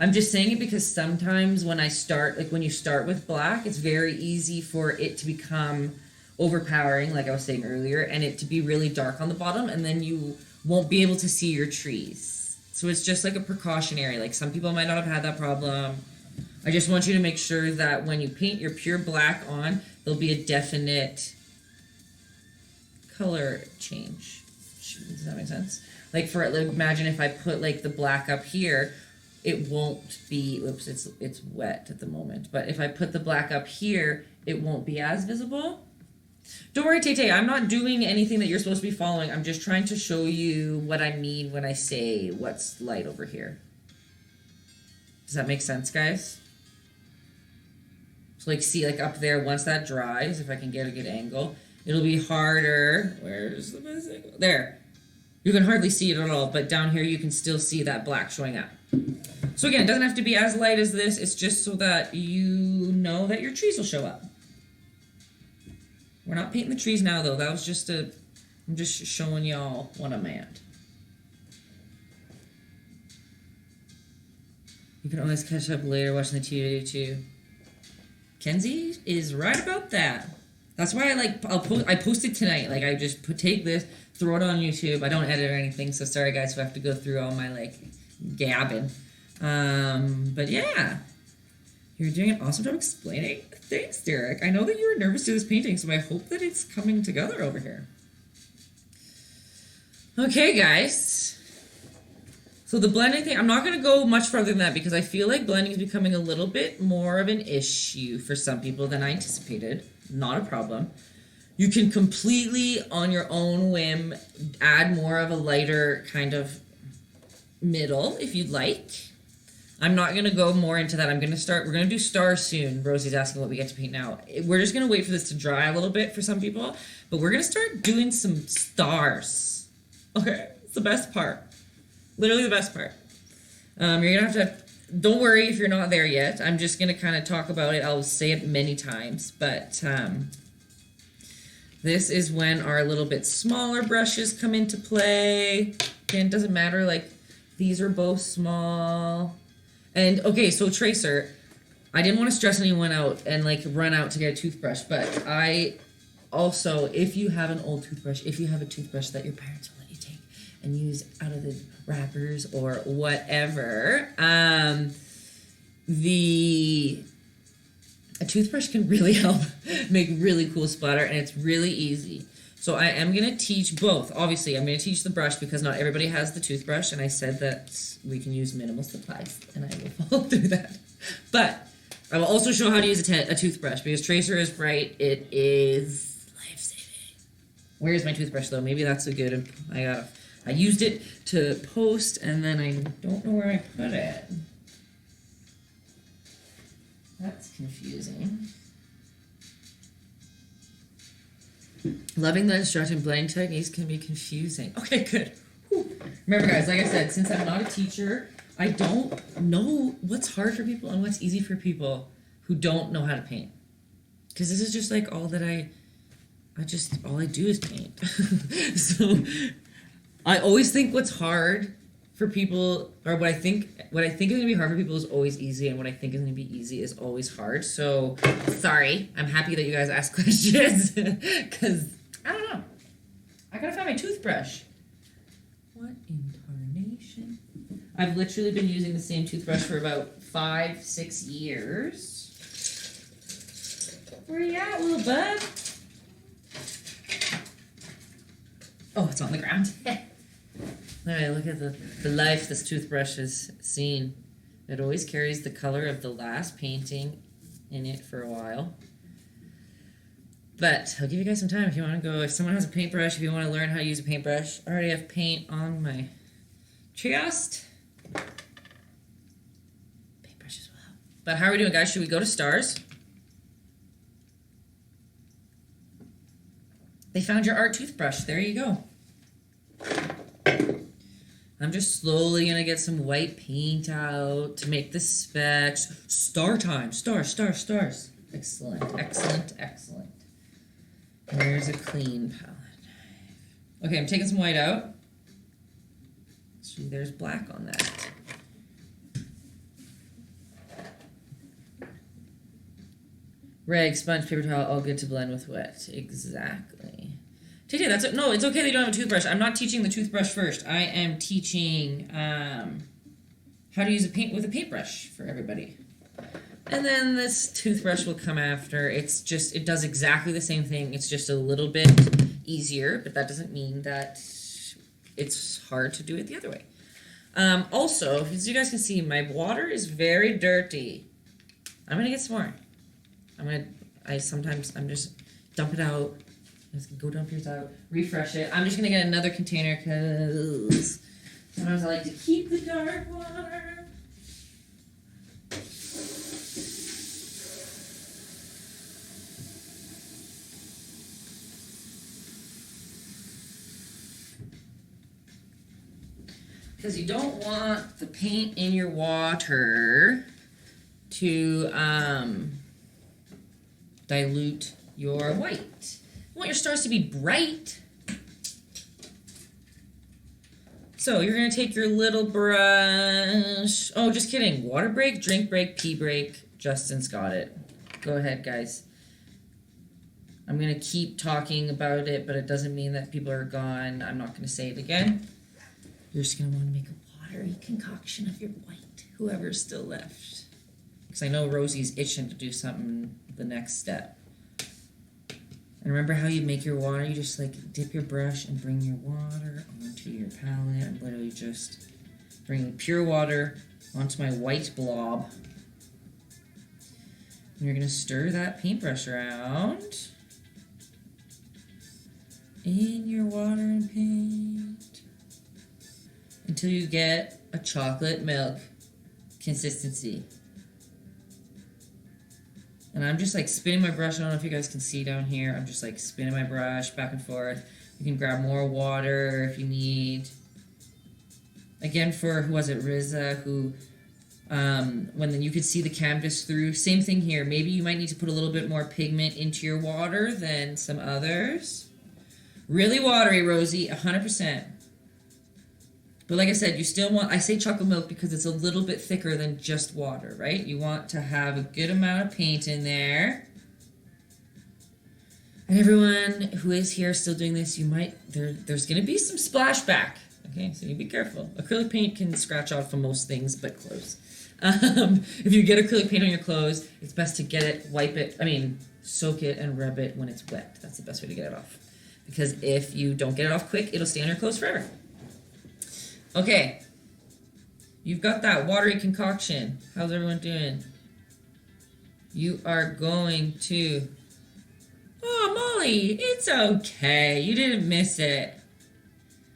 I'm just saying it because sometimes when I start, like when you start with black, it's very easy for it to become overpowering, like I was saying earlier, and it to be really dark on the bottom, and then you won't be able to see your trees. So it's just like a precautionary, like some people might not have had that problem. I just want you to make sure that when you paint your pure black on, there'll be a definite color change. Does that make sense? Like for, like, imagine if I put like the black up here, it won't be, oops, it's wet at the moment. But if I put the black up here, it won't be as visible. Don't worry, Tay, I'm not doing anything that you're supposed to be following. I'm just trying to show you what I mean when I say what's light over here. Does that make sense, guys? So like, see, like up there, once that dries, if I can get a good angle, it'll be harder. Where's the best angle? There. You can hardly see it at all, but down here you can still see that black showing up. So again, it doesn't have to be as light as this. It's just so that you know that your trees will show up. We're not painting the trees now, though. That was just I'm just showing y'all what I'm at. You can always catch up later watching the to.to. Kenzie is right about that. That's why I posted tonight. Like I just take this, throw it on YouTube. I don't edit or anything, so sorry guys if I have to go through all my like gabbing. But yeah, you're doing an awesome job explaining. Thanks, Derek. I know that you were nervous to this painting, so I hope that it's coming together over here. Okay, guys. So the blending thing, I'm not going to go much further than that because I feel like blending is becoming a little bit more of an issue for some people than I anticipated. Not a problem. You can completely, on your own whim, add more of a lighter kind of middle if you'd like. I'm not going to go more into that. We're going to do stars soon. Rosie's asking what we get to paint now. We're just going to wait for this to dry a little bit for some people, but we're going to start doing some stars. Okay, it's the best part. Literally the best part. You're going to have to, don't worry if you're not there yet. I'm just going to kind of talk about it. I'll say it many times, but this is when our little bit smaller brushes come into play. Again, it doesn't matter, like, these are both small. And, okay, so tracer, I didn't want to stress anyone out and, like, run out to get a toothbrush, but I also, if you have an old toothbrush, if you have a toothbrush that your parents will let you take and use out of the wrappers or whatever, a toothbrush can really help make really cool splatter, and it's really easy. So I am going to teach both. Obviously, I'm going to teach the brush because not everybody has the toothbrush, and I said that we can use minimal supplies, and I will follow through that. But I will also show how to use a toothbrush, because Tracer is right. It is life-saving. Where's my toothbrush, though? Maybe that's a good... I used it to post, and then I don't know where I put it. That's confusing. Loving the instruction blending techniques can be confusing. Okay, good. Whew. Remember, guys, like I said, since I'm not a teacher, I don't know what's hard for people and what's easy for people who don't know how to paint. Because this is just like all that all I do is paint. So I always think what's hard for people, or what I think is going to be hard for people is always easy, and what I think is going to be easy is always hard. So, sorry. I'm happy that you guys ask questions, because, I don't know. I gotta find my toothbrush. What in tarnation? I've literally been using the same toothbrush for about 5-6 years. Where you at, little bud? Oh, it's on the ground. Alright, look at the life this toothbrush has seen. It always carries the color of the last painting in it for a while. But I'll give you guys some time if you want to go. If someone has a paintbrush, if you want to learn how to use a paintbrush. I already have paint on my chest. Paintbrushes will help. But how are we doing, guys? Should we go to stars? They found your art toothbrush. There you go. I'm just slowly going to get some white paint out to make the specks. Star time. Stars. Excellent. There's a clean palette knife. Okay, I'm taking some white out. See, there's black on that. Rag, sponge, paper towel, all good to blend with wet. Exactly. Taytay, no, it's okay that you don't have a toothbrush. I'm not teaching the toothbrush first. I am teaching how to use a paintbrush for everybody. And then this toothbrush will come after. It does exactly the same thing. It's just a little bit easier, but that doesn't mean that it's hard to do it the other way. Also, as you guys can see, my water is very dirty. I'm gonna get some more. I'm just dump it out. Just go dump yours out, refresh it. I'm just gonna get another container because sometimes I like to keep the dark water. Because you don't want the paint in your water to dilute your white. You want your stars to be bright. So you're going to take your little brush. Oh, just kidding. Water break, drink break, pee break. Justin's got it. Go ahead, guys. I'm going to keep talking about it, but it doesn't mean that people are gone. I'm not going to say it again. You're just going to want to make a watery concoction of your white, whoever's still left. Because I know Rosie's itching to do something the next step. And remember how you make your water? You just like dip your brush and bring your water onto your palette. I'm literally just bringing pure water onto my white blob. And you're going to stir that paintbrush around in your water and paint until you get a chocolate milk consistency. And I'm just like spinning my brush. I don't know if you guys can see down here. I'm just like spinning my brush back and forth. You can grab more water if you need. Again, for, who was it, Riza, who, when you could see the canvas through. Same thing here. Maybe you might need to put a little bit more pigment into your water than some others. Really watery, Rosie, 100%. But like I said, you still want, I say chocolate milk because it's a little bit thicker than just water, right? You want to have a good amount of paint in there. And everyone who is here still doing this, you might, there's going to be some splashback. Okay, so you be careful. Acrylic paint can scratch off from most things but clothes. If you get acrylic paint on your clothes, it's best to get it, soak it and rub it when it's wet. That's the best way to get it off. Because if you don't get it off quick, it'll stay on your clothes forever. Okay, you've got that watery concoction. How's everyone doing? You are going to... Oh, Molly, it's okay. You didn't miss it.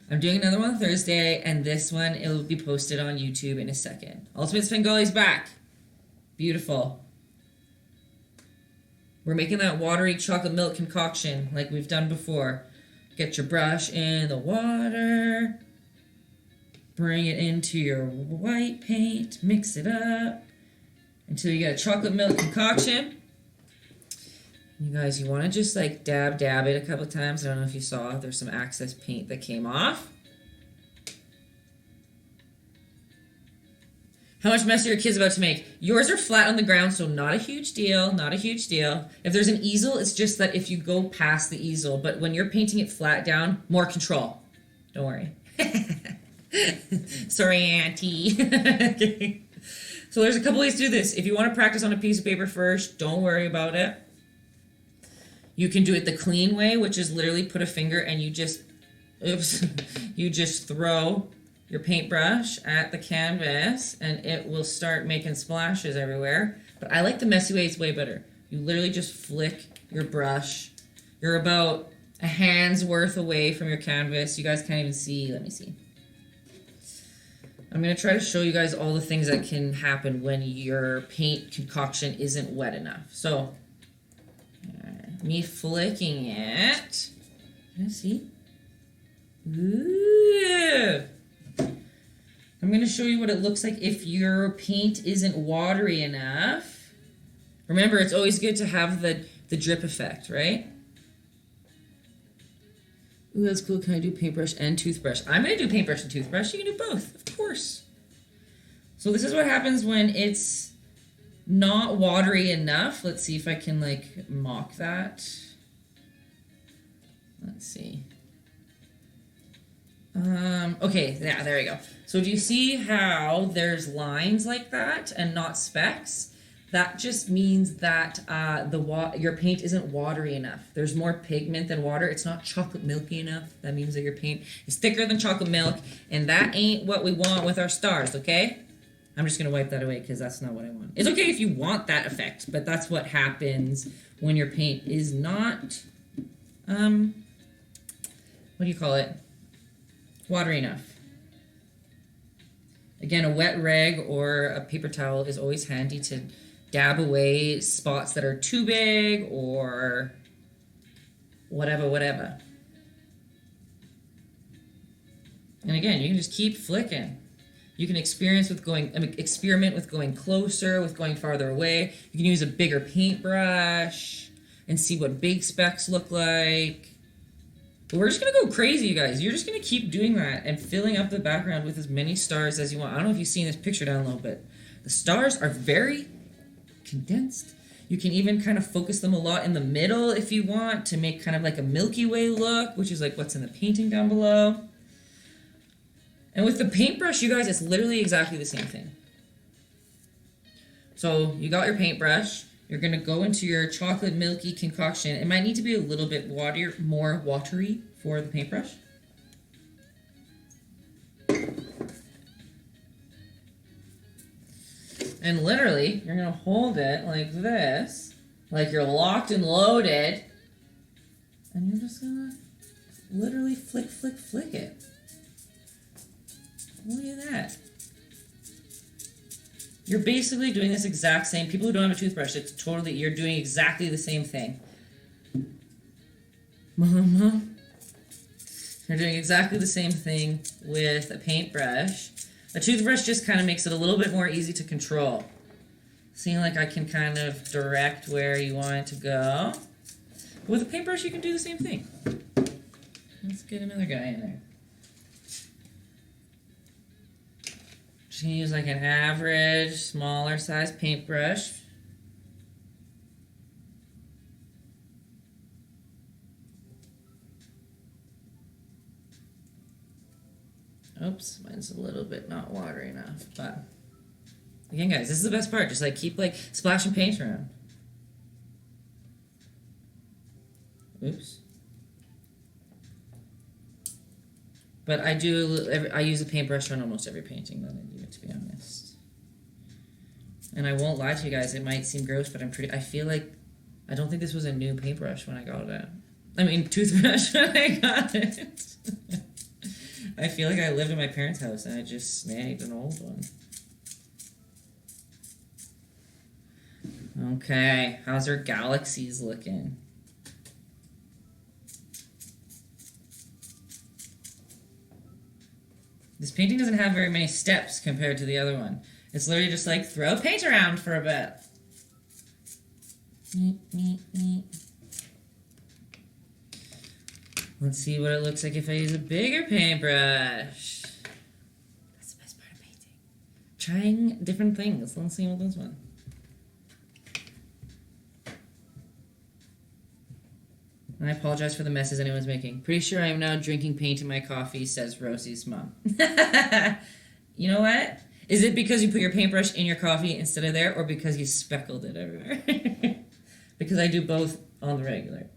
I'm doing another one Thursday, and this one, it will be posted on YouTube in a second. Ultimate Svengali's back. Beautiful. We're making that watery chocolate milk concoction like we've done before. Get your brush in the water. Bring it into your white paint. Mix it up until you get a chocolate milk concoction. You guys, you want to just like dab it a couple times. I don't know if you saw, there's some excess paint that came off. How much mess are your kids about to make? Yours are flat on the ground, so not a huge deal, not a huge deal. If there's an easel, it's just that if you go past the easel, but when you're painting it flat down, more control. Don't worry. Sorry, Auntie. Okay. So there's a couple ways to do this. If you want to practice on a piece of paper first, don't worry about it. You can do it the clean way, which is literally put a finger and you just, you just throw your paintbrush at the canvas and it will start making splashes everywhere. But I like the messy way, it's way better. You literally just flick your brush. You're about a hand's worth away from your canvas. You guys can't even see. Let me see. I'm going to try to show you guys all the things that can happen when your paint concoction isn't wet enough. So, me flicking it. Can you see? Ooh. I'm going to show you what it looks like if your paint isn't watery enough. Remember, it's always good to have the drip effect, right? Ooh, that's cool. Can I do paintbrush and toothbrush? I'm going to do paintbrush and toothbrush. You can do both, of course. So this is what happens when it's not watery enough. Let's see if I can like mock that. Let's see. Okay, yeah, there we go. So do you see how there's lines like that and not specks? That just means that your paint isn't watery enough. There's more pigment than water. It's not chocolate milky enough. That means that your paint is thicker than chocolate milk, and that ain't what we want with our stars, okay? I'm just going to wipe that away because that's not what I want. It's okay if you want that effect, but that's what happens when your paint is not, what do you call it? Watery enough. Again, a wet rag or a paper towel is always handy to dab away spots that are too big or whatever. And again, you can just keep flicking. You can experiment with going closer, with going farther away. You can use a bigger paintbrush and see what big specks look like. But we're just going to go crazy, you guys. You're just going to keep doing that and filling up the background with as many stars as you want. I don't know if you've seen this picture down low, but the stars are very condensed. You can even kind of focus them a lot in the middle if you want to make kind of like a Milky Way look, which is like what's in the painting down below. And with the paintbrush, you guys, it's literally exactly the same thing. So you got your paintbrush. You're going to go into your chocolate milky concoction. It might need to be a little bit more watery for the paintbrush. And literally, you're going to hold it like this, like you're locked and loaded. And you're just going to literally flick it. Look at that. You're basically doing this exact same, people who don't have a toothbrush, it's totally, you're doing exactly the same thing. Mama. You're doing exactly the same thing with a paintbrush. A toothbrush just kind of makes it a little bit more easy to control. Seeing like I can kind of direct where you want it to go. With a paintbrush, you can do the same thing. Let's get another guy in there. Just gonna use like an average, smaller size paintbrush. Oops, mine's a little bit not watery enough, but again, guys, this is the best part. Just like keep like splashing paint around. Oops. But I use a paintbrush on almost every painting that I do, to be honest. And I won't lie to you guys, it might seem gross, but I feel like, I don't think this was a new paintbrush when I got it. I mean, toothbrush when I got it. I feel like I lived in my parents' house and I just snagged an old one. Okay, how's our galaxies looking? This painting doesn't have very many steps compared to the other one. It's literally just like throw paint around for a bit. Let's see what it looks like if I use a bigger paintbrush. That's the best part of painting. Trying different things. Let's see with this one. And I apologize for the messes anyone's making. Pretty sure I am now drinking paint in my coffee, says Rosie's mom. You know what? Is it because you put your paintbrush in your coffee instead of there, or because you speckled it everywhere? Because I do both on the regular.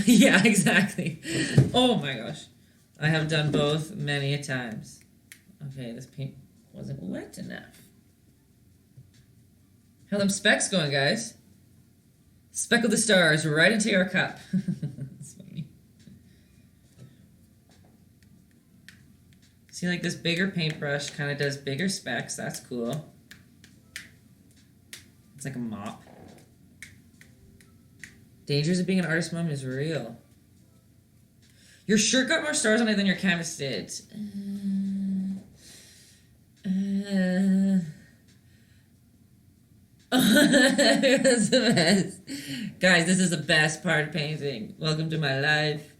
Yeah, exactly. Oh my gosh. I have done both many a times. Okay, this paint wasn't wet enough. How them specks going, guys? Speckle the stars right into your cup. That's funny. See, like this bigger paintbrush kind of does bigger specks. That's cool. It's like a mop. Dangers of being an artist mom is real. Your shirt got more stars on it than your canvas did. That's the best. Guys, this is the best part of painting. Welcome to my life.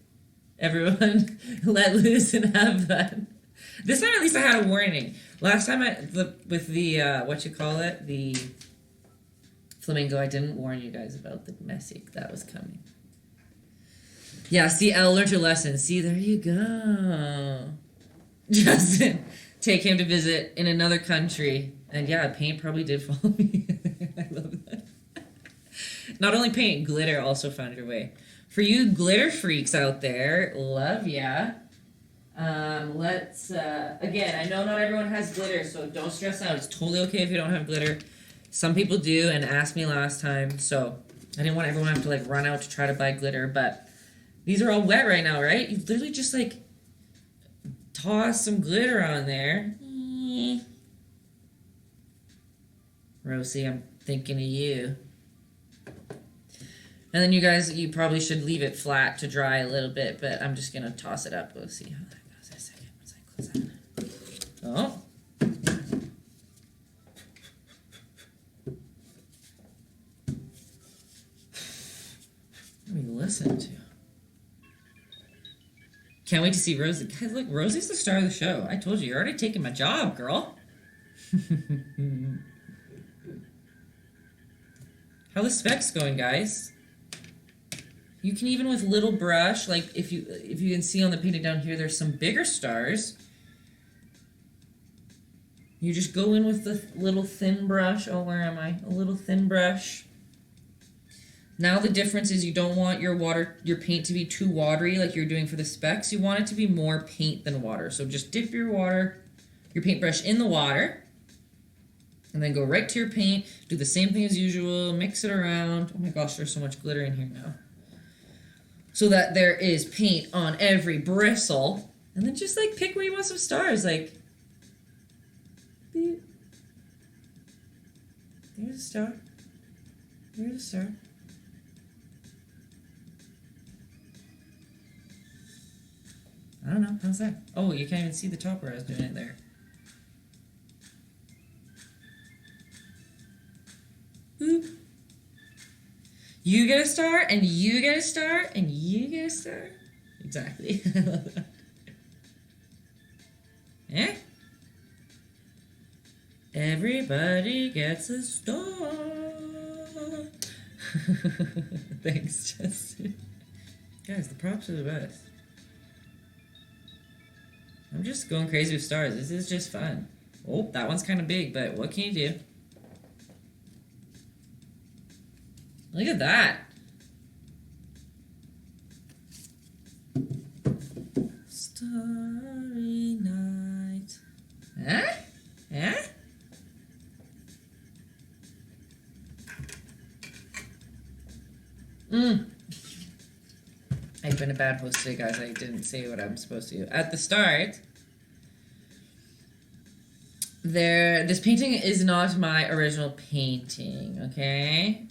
Everyone, let loose and have fun. This time at least I had a warning. Last time with the, what you call it, the flamingo, I didn't warn you guys about the messy that was coming. Yeah, see, Elle learned your lesson. See, there you go. Justin, take him to visit in another country. And yeah, paint probably did follow me. I love that. Not only paint, glitter also found your way. For you glitter freaks out there, love ya. Let's, again, I know not everyone has glitter, so don't stress out. It's totally okay if you don't have glitter. Some people do and asked me last time, so I didn't want everyone to have to like run out to try to buy glitter, but these are all wet right now, right? You literally just like toss some glitter on there. Rosie, I'm thinking of you. And then you guys, you probably should leave it flat to dry a little bit, but I'm just going to toss it up. We'll see how that goes in a second once I close that. Oh. What do we listen to? Can't wait to see Rosie. Guys, look, Rosie's the star of the show. I told you, you're already taking my job, girl. How the specs going, guys? You can even with little brush, like if you can see on the painting down here, there's some bigger stars. You just go in with the little thin brush. Oh, where am I? A little thin brush. Now the difference is you don't want your paint to be too watery like you're doing for the specs. You want it to be more paint than water. So just dip your paintbrush in the water. And then go right to your paint. Do the same thing as usual. Mix it around. Oh my gosh, there's so much glitter in here now. so that there is paint on every bristle. And then just like pick where you want some stars. Like, beep. There's a star. There's a star. I don't know. How's that? Oh, you can't even see the top where I was doing it there. Boop. You get a star, and you get a star, and you get a star. Exactly. I love that. Eh? Everybody gets a star. Thanks, Justin. Guys, the props are the best. I'm just going crazy with stars. This is just fun. Oh, that one's kind of big, but what can you do? Look at that. Starry night. Huh? Huh? I've been a bad host today, guys. I didn't say what I'm supposed to. At the start, this painting is not my original painting, okay?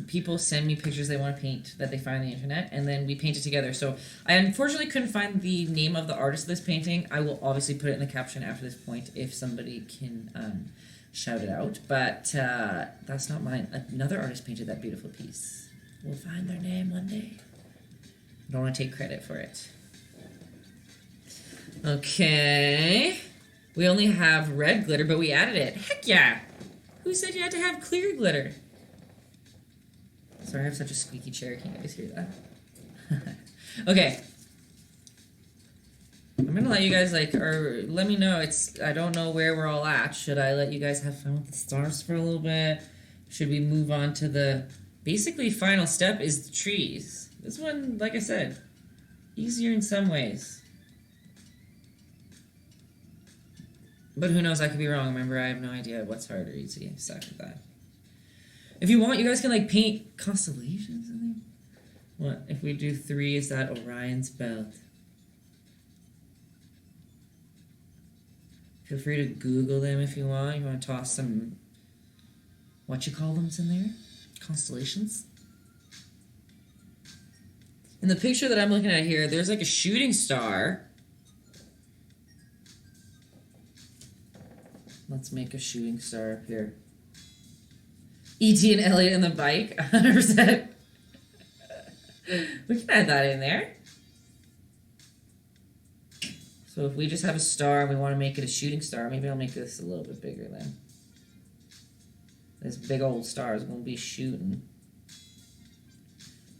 People send me pictures they want to paint that they find on the internet, and then we paint it together. So I unfortunately couldn't find the name of the artist of this painting. I will obviously put it in the caption after this point if somebody can shout it out. But that's not mine. Another artist painted that beautiful piece. We'll find their name one day. I don't want to take credit for it. Okay. We only have red glitter, but we added it. Heck yeah! Who said you had to have clear glitter? Sorry, I have such a squeaky chair. Can you guys hear that? Okay. I'm gonna let you guys, or let me know. I don't know where we're all at. Should I let you guys have fun with the stars for a little bit? Should we move on to the, basically, final step is the trees. This one, like I said, easier in some ways. But who knows, I could be wrong. Remember, I have no idea what's hard or easy. Suck at that. If you want, you guys can, paint constellations, I think. What? If we do 3, is that Orion's belt? Feel free to Google them if you want. You want to toss some, what you call them in there? Constellations? In the picture that I'm looking at here, there's a shooting star. Let's make a shooting star up here. E.T. and Elliot and the bike, 100%. We can add that in there. So if we just have a star and we want to make it a shooting star, maybe I'll make this a little bit bigger then. This big old star is going to be shooting.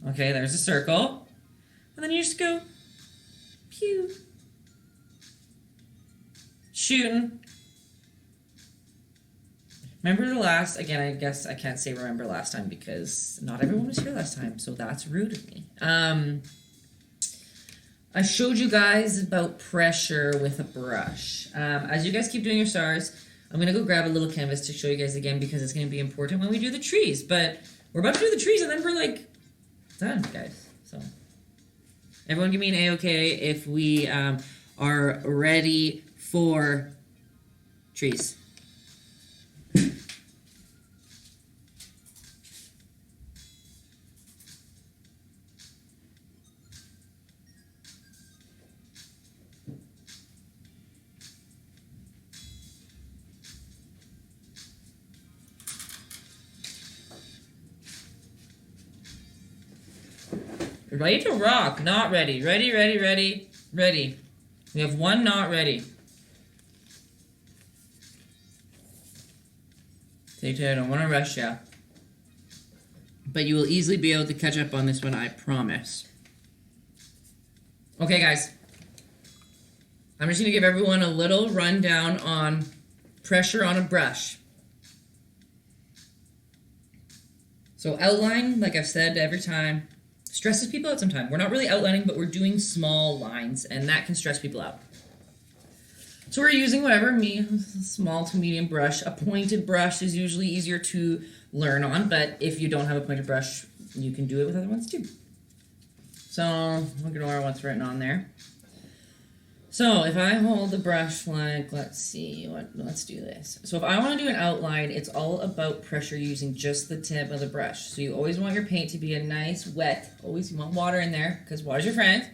Okay, there's a circle. And then you just go, pew. Shooting. Remember the last, again, I guess I can't say remember last time because not everyone was here last time, so that's rude of me. I showed you guys about pressure with a brush. As you guys keep doing your stars, I'm going to go grab a little canvas to show you guys again because it's going to be important when we do the trees. But we're about to do the trees and then we're done, guys. So everyone give me an A-okay if we are ready for trees. Ready to rock, not ready. Ready, ready, ready, ready. We have one not ready. Tay-Tay, I don't want to rush you. But you will easily be able to catch up on this one, I promise. Okay, guys. I'm just going to give everyone a little rundown on pressure on a brush. So outline, like I've said every time, stresses people out sometimes. We're not really outlining, but we're doing small lines, and that can stress people out. So we're using whatever, small to medium brush. A pointed brush is usually easier to learn on, but if you don't have a pointed brush, you can do it with other ones too. So ignore what's written on there. So if I hold the brush like, let's do this. So if I want to do an outline, it's all about pressure using just the tip of the brush. So you always want your paint to be a nice wet, always you want water in there because water's your friend.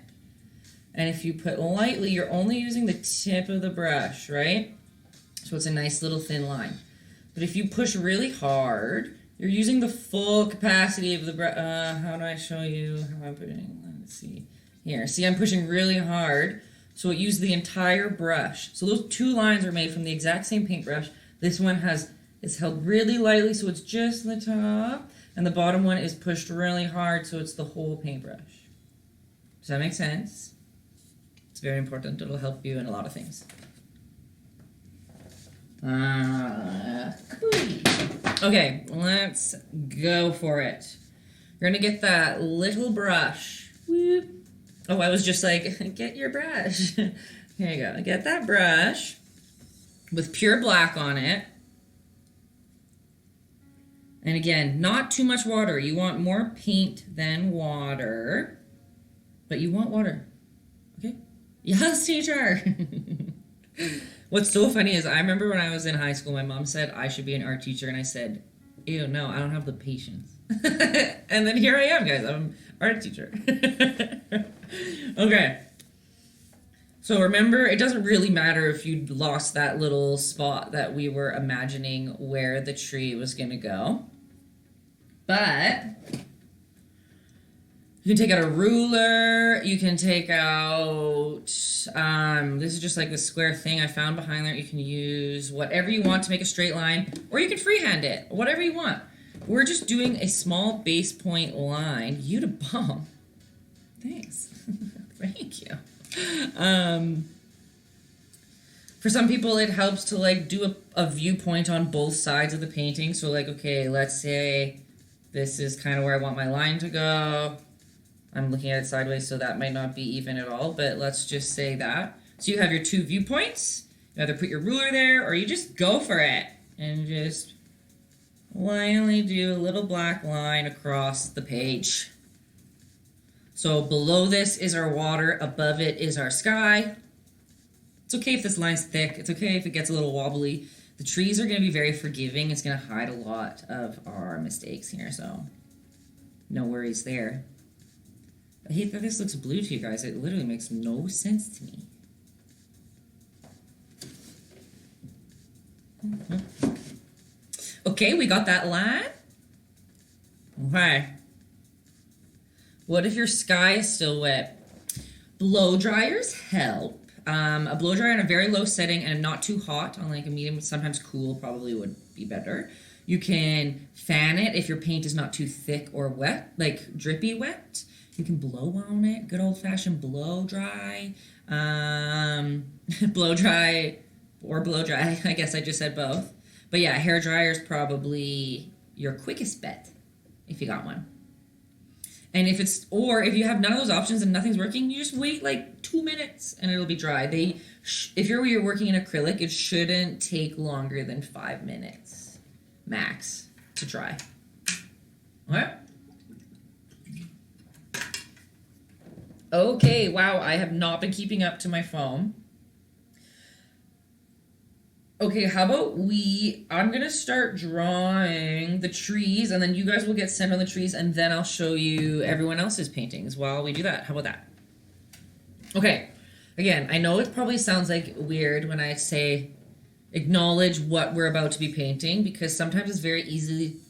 And if you put lightly, you're only using the tip of the brush, right? So it's a nice little thin line. But if you push really hard, you're using the full capacity of the brush. How do I show you how I'm putting? Let's see. Here, see I'm pushing really hard. So it used the entire brush. So those two lines are made from the exact same paintbrush. This one is held really lightly, so it's just the top. And the bottom one is pushed really hard, so it's the whole paintbrush. Does that make sense? It's very important. It'll help you in a lot of things. Cool. Okay, let's go for it. You're gonna get that little brush. Whoop. Oh, I was just like, get your brush. Here you go. Get that brush with pure black on it. And again, not too much water. You want more paint than water. But you want water. Okay? Yes, teacher! What's so funny is I remember when I was in high school, my mom said I should be an art teacher. And I said, ew, no, I don't have the patience. And then here I am, guys. I'm an art teacher. Okay. So remember, it doesn't really matter if you lost that little spot that we were imagining where the tree was going to go. But you can take out a ruler. You can take out, this is just like the square thing I found behind there. You can use whatever you want to make a straight line, or you can freehand it, whatever you want. We're just doing a small base point line. You to bomb. Thanks. Thank you. For some people, it helps to like do a viewpoint on both sides of the painting. So like, okay, let's say this is kind of where I want my line to go. I'm looking at it sideways, so that might not be even at all, but let's just say that. So you have your two viewpoints. You either put your ruler there, or you just go for it and just lightly do a little black line across the page. So below this is our water, above it is our sky. It's okay if this line's thick. It's okay if it gets a little wobbly. The trees are going to be very forgiving. It's going to hide a lot of our mistakes here, so no worries there. I hate that this looks blue to you guys. It literally makes no sense to me. Okay, we got that line. Okay. What if your sky is still wet? Blow dryers help. A blow dryer on a very low setting and not too hot, on like a medium, sometimes cool probably would be better. You can fan it if your paint is not too thick or wet, like drippy wet. You can blow on it, good old fashioned blow dry. Blow dry or blow dry, I guess I just said both. But yeah, hair dryer is probably your quickest bet if you got one. And if you have none of those options and nothing's working, you just wait like 2 minutes and it'll be dry. If you're working in acrylic, it shouldn't take longer than 5 minutes max to dry. Okay. Okay, wow, I have not been keeping up to my phone. Okay, how about I'm going to start drawing the trees, and then you guys will get sent on the trees, and then I'll show you everyone else's paintings while we do that. How about that? Okay, again, I know it probably sounds like weird when I say acknowledge what we're about to be painting, because sometimes it's very easy,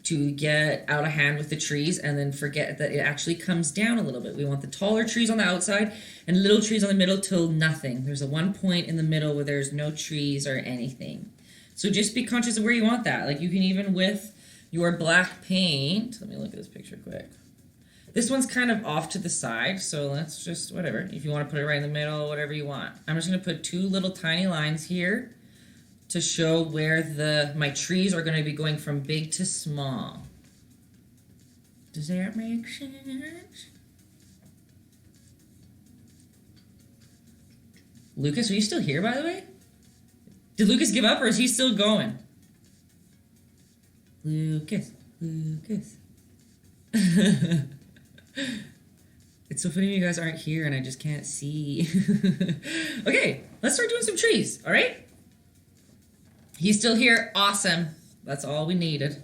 to get out of hand with the trees and then forget that it actually comes down a little bit. We want the taller trees on the outside and little trees on the middle till nothing. There's a one point in the middle where there's no trees or anything. So just be conscious of where you want that. Like you can even with your black paint, let me look at this picture quick. This one's kind of off to the side, so let's just, whatever. If you want to put it right in the middle, whatever you want. I'm just going to put two little tiny lines here to show where my trees are going to be going from big to small. Does that make sense? Lucas, are you still here, by the way? Did Lucas give up, or is he still going? Lucas. It's so funny you guys aren't here and I just can't see. Okay, let's start doing some trees, all right? He's still here. Awesome. That's all we needed.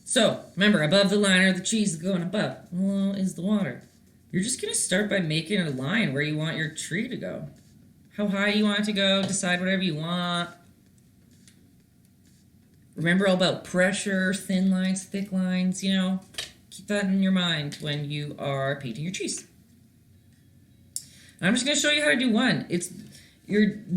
So, remember, above the liner, the trees going above. Below is the water. You're just going to start by making a line where you want your tree to go. How high you want it to go. Decide whatever you want. Remember all about pressure, thin lines, thick lines, you know. Keep that in your mind when you are painting your trees. I'm just going to show you how to do one.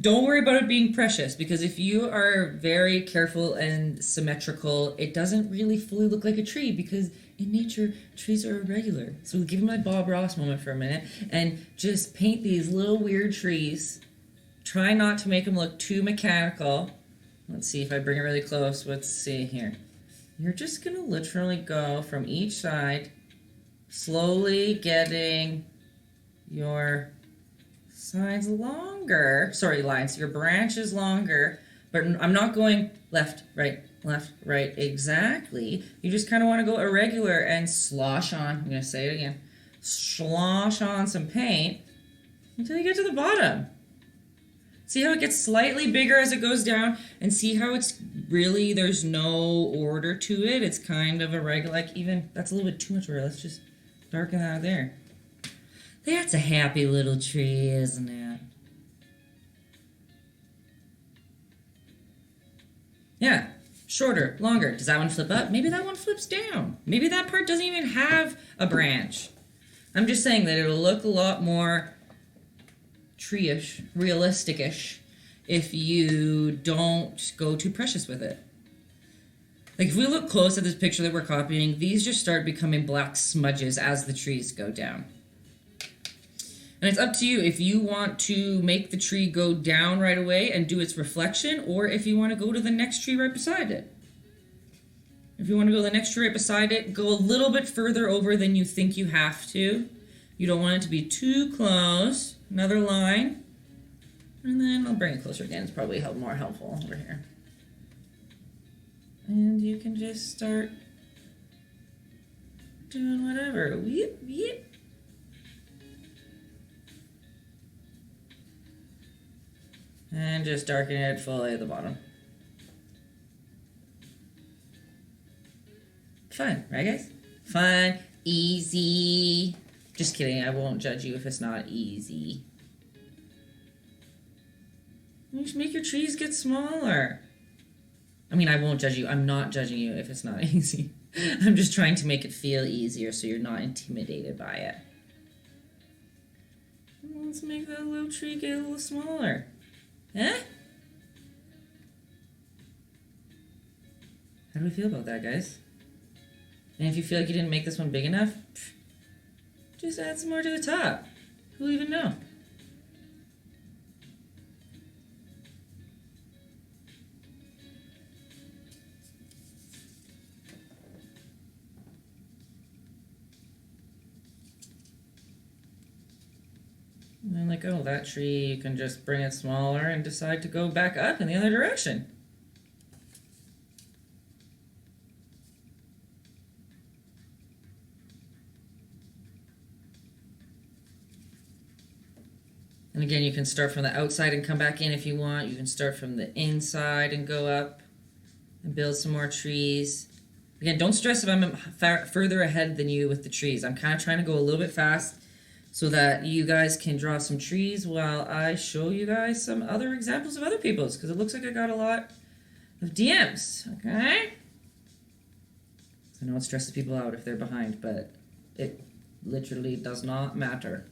Don't worry about it being precious, because if you are very careful and symmetrical, it doesn't really fully look like a tree, because in nature, trees are irregular. So give me my Bob Ross moment for a minute and just paint these little weird trees. Try not to make them look too mechanical. Let's see if I bring it really close. Let's see here. You're just going to literally go from each side, slowly getting your sides longer. Sorry, lines. Your branches longer. But I'm not going left, right, exactly. You just kind of want to go irregular and slosh on. I'm going to say it again. Slosh on some paint until you get to the bottom. See how it gets slightly bigger as it goes down, and see how it's really, there's no order to it. It's kind of irregular, like even, that's a little bit too much order. Let's just darken that out there. That's a happy little tree, isn't it? Yeah, shorter, longer. Does that one flip up? Maybe that one flips down. Maybe that part doesn't even have a branch. I'm just saying that it'll look a lot more tree-ish, realistic-ish, if you don't go too precious with it. Like if we look close at this picture that we're copying, these just start becoming black smudges as the trees go down. And it's up to you if you want to make the tree go down right away and do its reflection, or if you want to go to the next tree right beside it. If you want to go to the next tree right beside it, go a little bit further over than you think you have to. You don't want it to be too close. Another line, and then I'll bring it closer again. It's probably more helpful over here. And you can just start doing whatever. Weep, weep. And just darken it fully at the bottom. Fun, right guys? Fun, easy. Just kidding, I won't judge you if it's not easy. You just make your trees get smaller. I mean, I won't judge you. I'm not judging you if it's not easy. I'm just trying to make it feel easier so you're not intimidated by it. Let's make that little tree get a little smaller. Huh? How do we feel about that, guys? And if you feel like you didn't make this one big enough, just add some more to the top. Who'll even know? And then like, oh, that tree, you can just bring it smaller and decide to go back up in the other direction. And again, you can start from the outside and come back in if you want. You can start from the inside and go up and build some more trees. Again, don't stress if I'm further ahead than you with the trees. I'm kind of trying to go a little bit fast so that you guys can draw some trees while I show you guys some other examples of other people's, because it looks like I got a lot of DMs, okay? I know it stresses people out if they're behind, but it literally does not matter.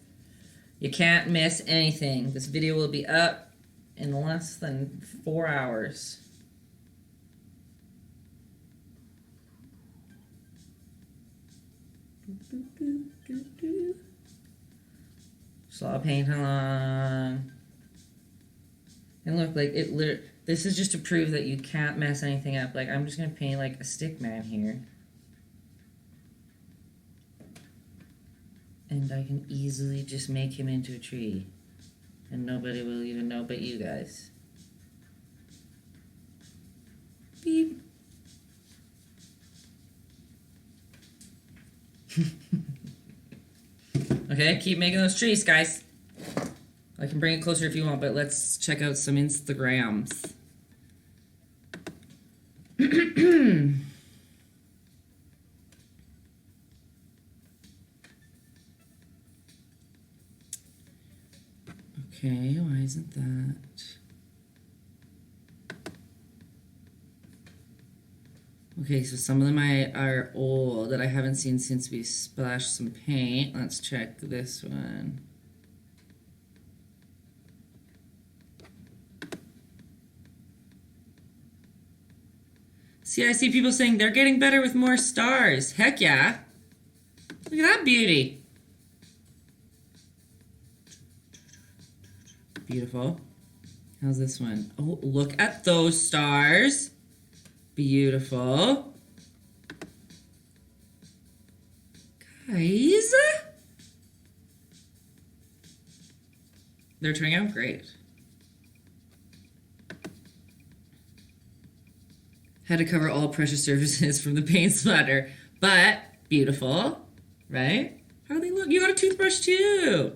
You can't miss anything. This video will be up in less than 4 hours. Slow paint along. And look, like this is just to prove that you can't mess anything up. Like I'm just gonna paint like a stick man here. And I can easily just make him into a tree. And nobody will even know but you guys. Beep. Okay, keep making those trees, guys. I can bring it closer if you want, but let's check out some Instagrams. Okay, why isn't that? Okay, so some of them are old that I haven't seen since we splashed some paint. Let's check this one. See, I see people saying they're getting better with more stars. Heck yeah. Look at that beauty. Beautiful. How's this one? Oh, look at those stars. Beautiful. Guys. They're turning out great. Had to cover all precious surfaces from the paint splatter, but beautiful, right? How do they look? You got a toothbrush too.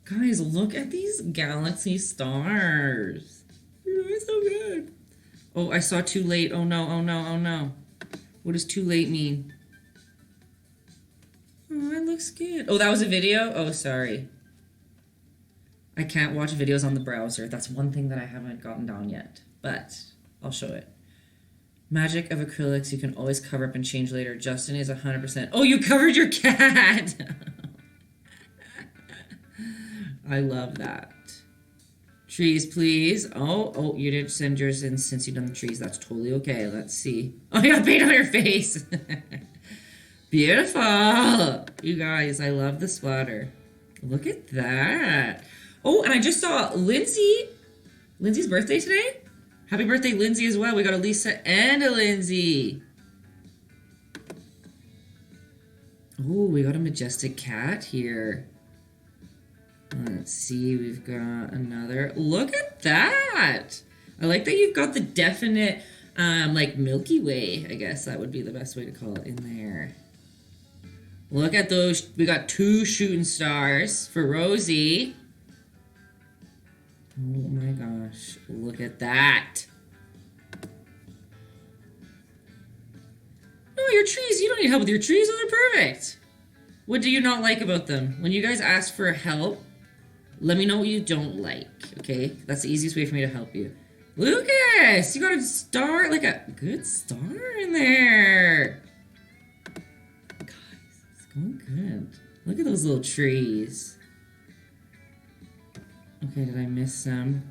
Guys, look at these galaxy stars. They're so good. Oh, I saw too late. Oh no, oh no, oh no. What does too late mean? Oh, it looks good. Oh, that was a video? Oh, sorry. I can't watch videos on the browser. That's one thing that I haven't gotten down yet, but I'll show it. Magic of acrylics, you can always cover up and change later. Justin is 100%. Oh, you covered your cat! I love that. Trees, please. Oh, you didn't send yours in since you've done the trees. That's totally okay. Let's see. Oh, you got paint on your face. Beautiful. You guys, I love the splatter. Look at that. Oh, and I just saw Lindsay's birthday today. Happy birthday, Lindsay, as well. We got a Lisa and a Lindsay. Oh, we got a majestic cat here. Let's see, we've got another. Look at that. I like that you've got the definite, like Milky Way, I guess that would be the best way to call it in there. Look at those. We got 2 shooting stars for Rosie. Oh my gosh, look at that. No, your trees, you don't need help with your trees. Oh, they're perfect. What do you not like about them? When you guys ask for help, let me know what you don't like, okay? That's the easiest way for me to help you. Lucas, you got a star, like a good star in there. Guys, it's going good. Look at those little trees. Okay, did I miss some?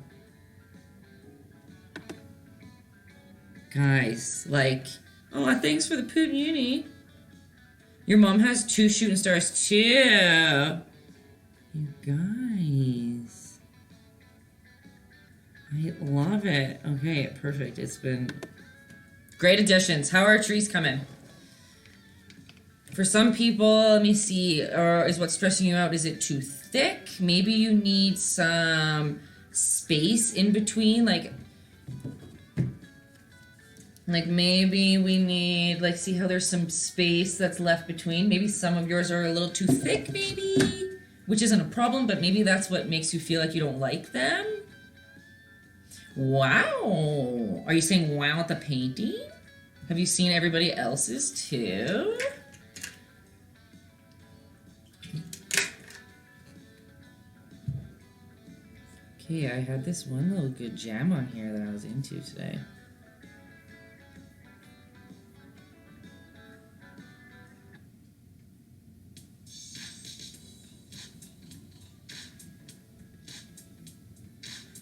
Guys, like, oh, thanks for the Poot Uni. Your mom has 2 shooting stars too. You guys. I love it. Okay, perfect. It's been great additions. How are our trees coming? For some people, let me see, is what's stressing you out, is it too thick? Maybe you need some space in between, like maybe we need, like, see how there's some space that's left between? Maybe some of yours are a little too thick, maybe? Which isn't a problem, but maybe that's what makes you feel like you don't like them? Wow! Are you saying wow at the painting? Have you seen everybody else's too? Okay, I had this one little good gem on here that I was into today.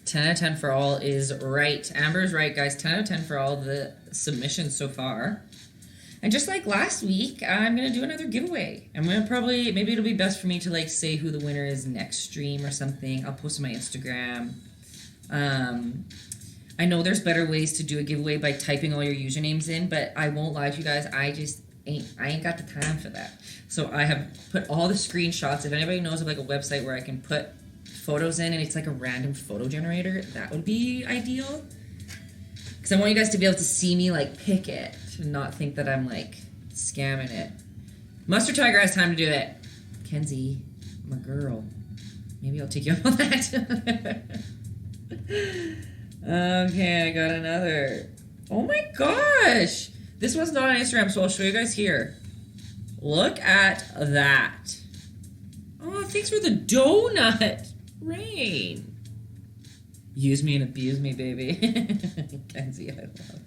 Ten out of 10 for all is right. Amber's right, guys. 10 out of 10 for all the submissions so far. And just like last week, I'm going to do another giveaway. I'm going to probably, maybe it'll be best for me to like say who the winner is next stream or something. I'll post on my Instagram. I know there's better ways to do a giveaway by typing all your usernames in, but I won't lie to you guys. I ain't got the time for that. So I have put all the screenshots. If anybody knows of like a website where I can put photos in and it's like a random photo generator, that would be ideal. Because I want you guys to be able to see me like pick it and not think that I'm like scamming it. Mustard Tiger has time to do it. Kenzie, my girl. Maybe I'll take you on that. Okay, I got another. Oh my gosh! This one's not on Instagram, so I'll show you guys here. Look at that. Oh, thanks for the donut. Rain. Use me and abuse me, baby. Kenzie, I love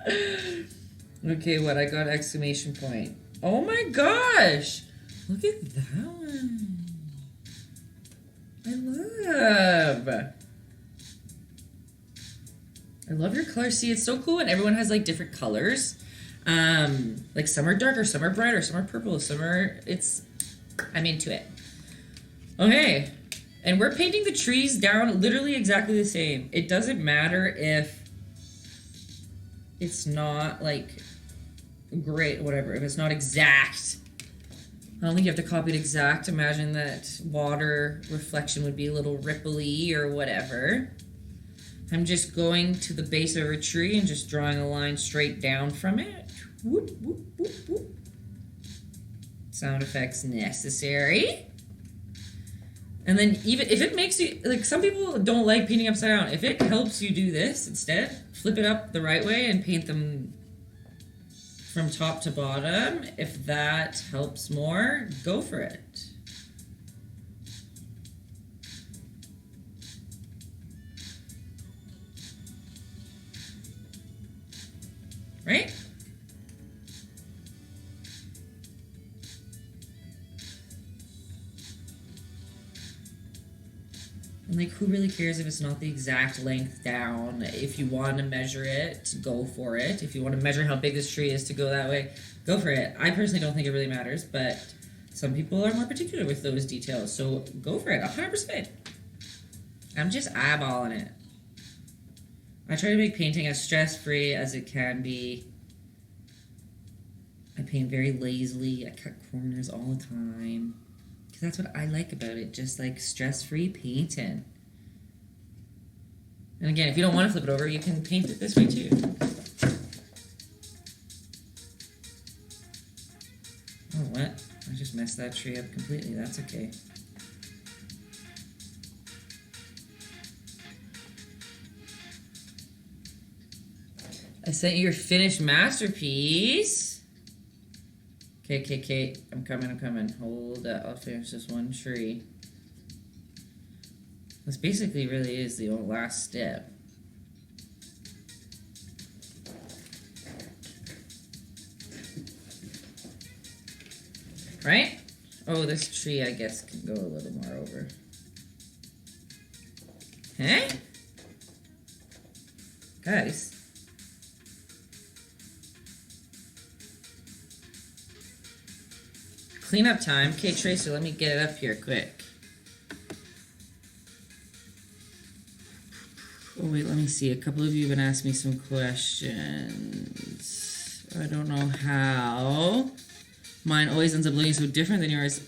it. Okay, what? I got exclamation point. Oh my gosh! Look at that one. I love your colors. See, it's so cool when everyone has like different colors. Like some are darker, some are brighter, some are purple, some are... I'm into it. Okay. And we're painting the trees down literally exactly the same. It doesn't matter if it's not like great, whatever. If it's not exact. I don't think you have to copy it exact. Imagine that water reflection would be a little ripply or whatever. I'm just going to the base of a tree and just drawing a line straight down from it. Whoop, whoop, whoop, whoop. Sound effects necessary. And then even if it makes you, like some people don't like painting upside down. If it helps you do this instead, flip it up the right way and paint them from top to bottom. If that helps more, go for it. Right? And like, who really cares if it's not the exact length down? If you want to measure it, go for it. If you want to measure how big this tree is to go that way, go for it. I personally don't think it really matters, but some people are more particular with those details, so go for it, 100%. I'm just eyeballing it. I try to make painting as stress-free as it can be. I paint very lazily. I cut corners all the time. That's what I like about it, just like stress-free painting. And again, if you don't want to flip it over, you can paint it this way too. Oh, what? I just messed that tree up completely. That's okay. I sent you your finished masterpiece. Okay, Kate, I'm coming. Hold up, I'll finish this one tree. This basically really is the last step. Right? Oh, this tree, I guess, can go a little more over. Huh? Guys. Cleanup time. Okay, Tracer, let me get it up here quick. Oh, wait, let me see. A couple of you have been asking me some questions. I don't know how. Mine always ends up looking so different than yours.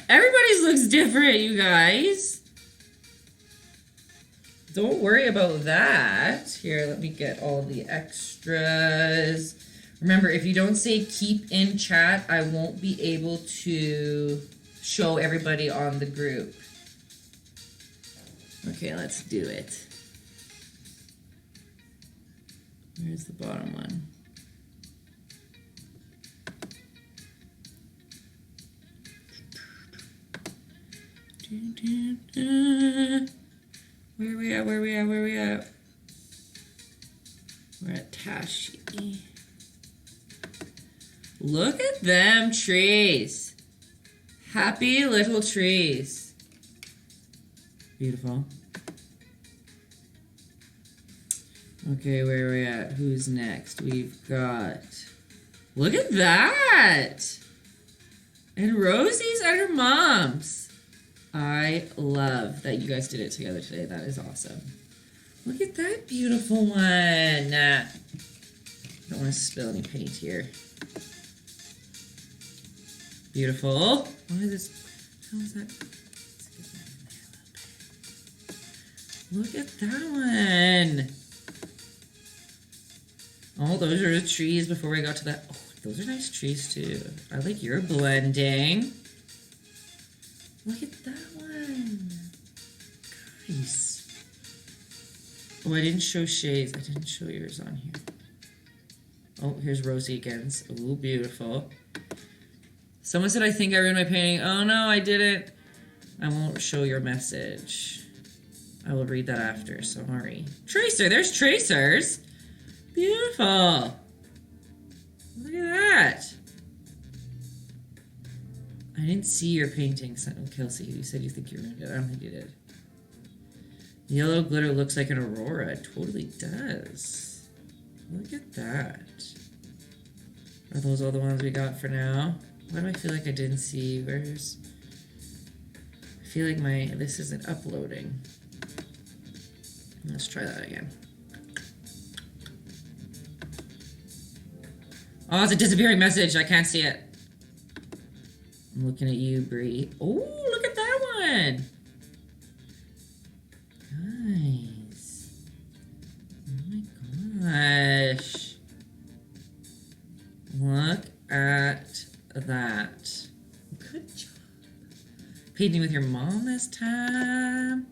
Everybody's looks different, you guys. Don't worry about that. Here, let me get all the extras. Remember, if you don't say keep in chat, I won't be able to show everybody on the group. Okay, let's do it. Where's the bottom one? Where we at? We're at Tashi. Look at them trees. Happy little trees. Beautiful. Okay, where are we at? Who's next? We've got... Look at that! And Rosie's and her mom's. I love that you guys did it together today. That is awesome. Look at that beautiful one. I don't want to spill any paint here. Beautiful. What is this? How is that? Look at that one. Oh, those are the trees before we got to that. Oh, Those are nice trees too. I like your blending. Look at that one. Guys. Oh, I didn't show shades. I didn't show yours on here. Oh, here's Rosie again. Oh, beautiful. Someone said, I think I ruined my painting. Oh no, I didn't. I won't show your message. I will read that after, sorry. Tracer, there's tracers. Beautiful. Look at that. I didn't see your painting, Kelsey. You said you think you ruined it. I don't think you did. Yellow glitter looks like an aurora. It totally does. Look at that. Are those all the ones we got for now? Why do I feel like I didn't see? Where's... I feel like this isn't uploading. Let's try that again. Oh, it's a disappearing message. I can't see it. I'm looking at you, Bree. Oh, look at that one. Nice. Oh my gosh. Look at that. Good job. Painting with your mom this time.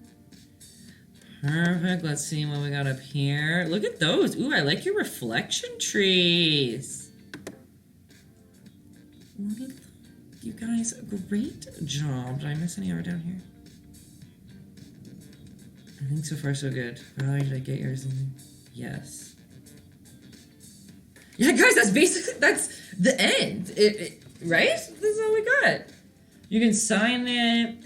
Perfect. Let's see what we got up here. Look at those. Ooh, I like your reflection trees. Look at you guys. Great job. Did I miss any over down here? I think so far so good. Valerie, did I get yours in there? Yes. Yeah, guys, that's the end. Right? This is all we got. You can sign it.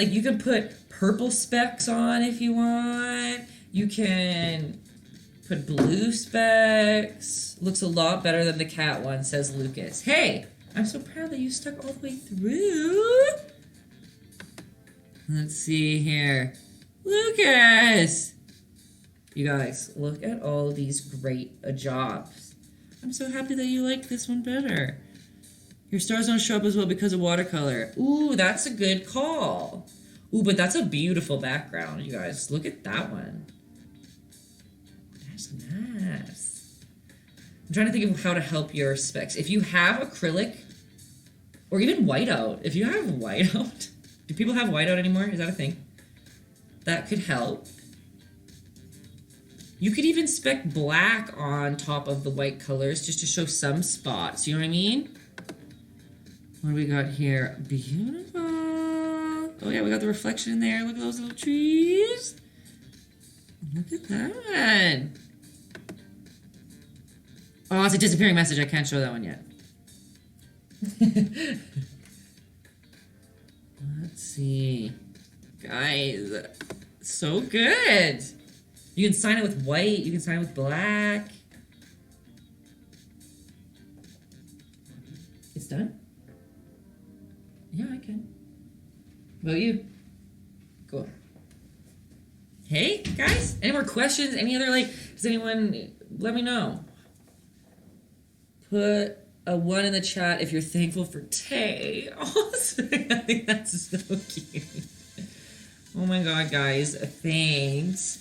You can put purple specks on if you want. You can put blue specks. Looks a lot better than the cat one, says Lucas. Hey, I'm so proud that you stuck all the way through. Let's see here. Lucas! You guys, look at all these great jobs. I'm so happy that you liked this one better. Your stars don't show up as well because of watercolor. Ooh, that's a good call. Ooh, but that's a beautiful background, you guys. Look at that one. That's nice. I'm trying to think of how to help your specs. If you have acrylic, or even whiteout. If you have whiteout, do people have whiteout anymore? Is that a thing? That could help. You could even spec black on top of the white colors just to show some spots. You know what I mean? What do we got here? Beautiful. Oh yeah, we got the reflection in there. Look at those little trees. Look at that. Oh, it's a disappearing message. I can't show that one yet. Let's see. Guys, so good. You can sign it with white. You can sign it with black. It's done? Yeah, I can. What about you? Cool. Hey, guys, any more questions? Any other, does anyone, let me know. Put a 1 in the chat if you're thankful for Tay. Awesome. I think that's so cute. Oh my god, guys, thanks.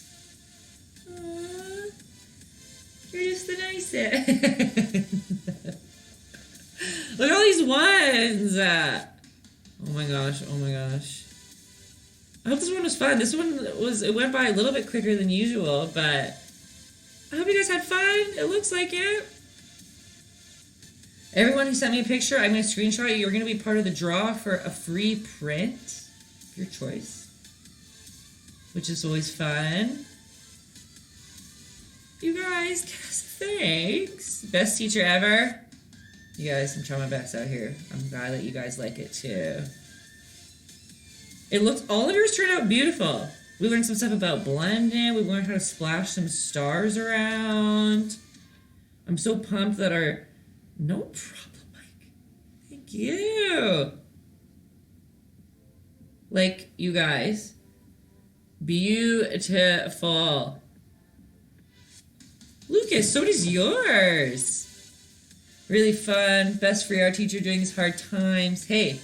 You're just the nicest. Look at all these ones. Oh my gosh, oh my gosh. I hope this one was fun. This one it went by a little bit quicker than usual, but I hope you guys had fun. It looks like it. Everyone who sent me a picture, I'm going to screenshot you. You're going to be part of the draw for a free print of your choice, which is always fun. You guys, thanks. Best teacher ever. You guys, I'm trying my best out here. I'm glad that you guys like it too. All of yours turned out beautiful. We learned some stuff about blending. We learned how to splash some stars around. I'm so pumped that no problem, Mike. Thank you. You guys, beautiful. Lucas, so does yours. Really fun. Best free art teacher during these hard times. Hey,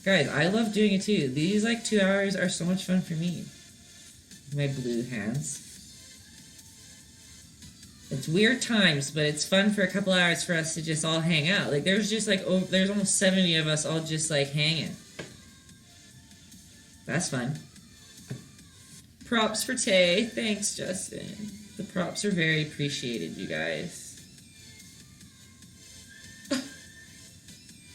guys, I love doing it too. These 2 hours are so much fun for me. My blue hands. It's weird times, but it's fun for a couple hours for us to just all hang out. Like, there's just like, oh, there's almost 70 of us all just like hanging. That's fun. Props for Tay. Thanks, Justin. The props are very appreciated, you guys.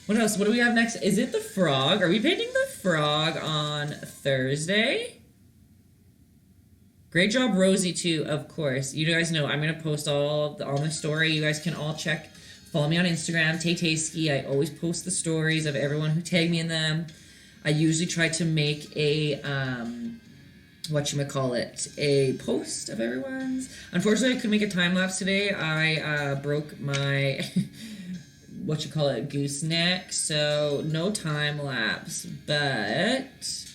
What else? What do we have next? Is it the frog? Are we painting the frog on Thursday? Great job, Rosie, too, of course. You guys know I'm going to post all my story. You guys can all check. Follow me on Instagram, Taytayski. I always post the stories of everyone who tagged me in them. I usually try to make a, a post of everyone's. Unfortunately, I couldn't make a time-lapse today. I broke my... gooseneck, so no time lapse, but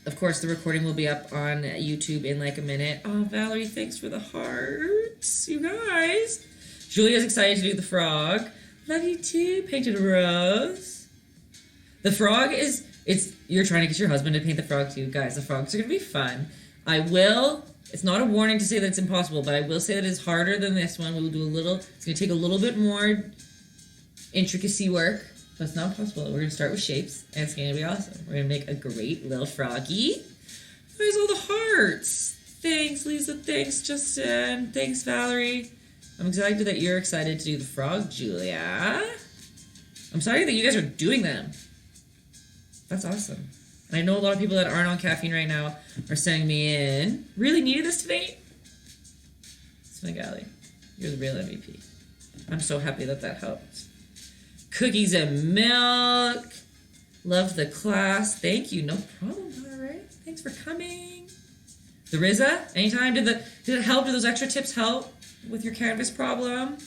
of course the recording will be up on YouTube in like a minute. Oh, Valerie, thanks for the hearts, you guys. Julia's excited to do the frog. Love you too. Painted a rose. The frog you're trying to get your husband to paint the frog too, guys. The frogs are gonna be fun. It's not a warning to say that it's impossible, but I will say that it's harder than this one. We'll do it's going to take a little bit more intricacy work, but it's not possible. We're going to start with shapes, and it's going to be awesome. We're going to make a great little froggy. There's all the hearts. Thanks, Lisa. Thanks, Justin. Thanks, Valerie. I'm excited that you're excited to do the frog, Julia. I'm sorry that you guys are doing them. That's awesome. I know a lot of people that aren't on caffeine right now are sending me in. Really needed this today? Svengali, you're the real MVP. I'm so happy that helped. Cookies and milk. Love the class. Thank you. No problem. All right. Thanks for coming. The Riza, anytime. Did it help? Did those extra tips help with your canvas problem?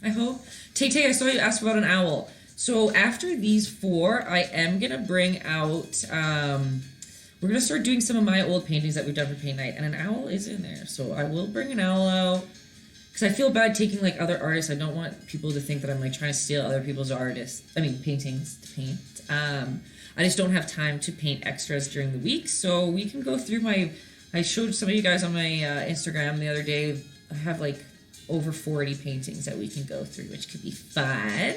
I hope. Tay, I saw you ask about an owl. So after these 4, I am going to bring out, we're going to start doing some of my old paintings that we've done for paint night, and an owl is in there. So I will bring an owl out, because I feel bad taking like other artists. I don't want people to think that I'm like trying to steal other people's paintings to paint. I just don't have time to paint extras during the week, so we can go through I showed some of you guys on my Instagram the other day. I have like over 40 paintings that we can go through, which could be fun.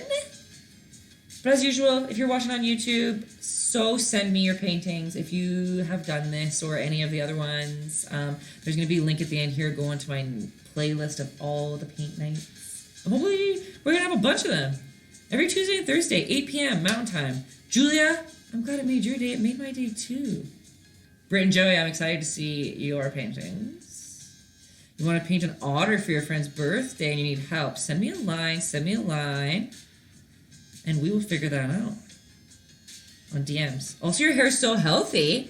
But as usual, if you're watching on YouTube, send me your paintings if you have done this or any of the other ones. There's going to be a link at the end here going to my playlist of all the paint nights. Hopefully, we're going to have a bunch of them. Every Tuesday and Thursday, 8 p.m. Mountain Time. Julia, I'm glad it made your day. It made my day too. Britt and Joey, I'm excited to see your paintings. You want to paint an otter for your friend's birthday and you need help. Send me a line. And we will figure that out on DMs. Also, your hair's so healthy.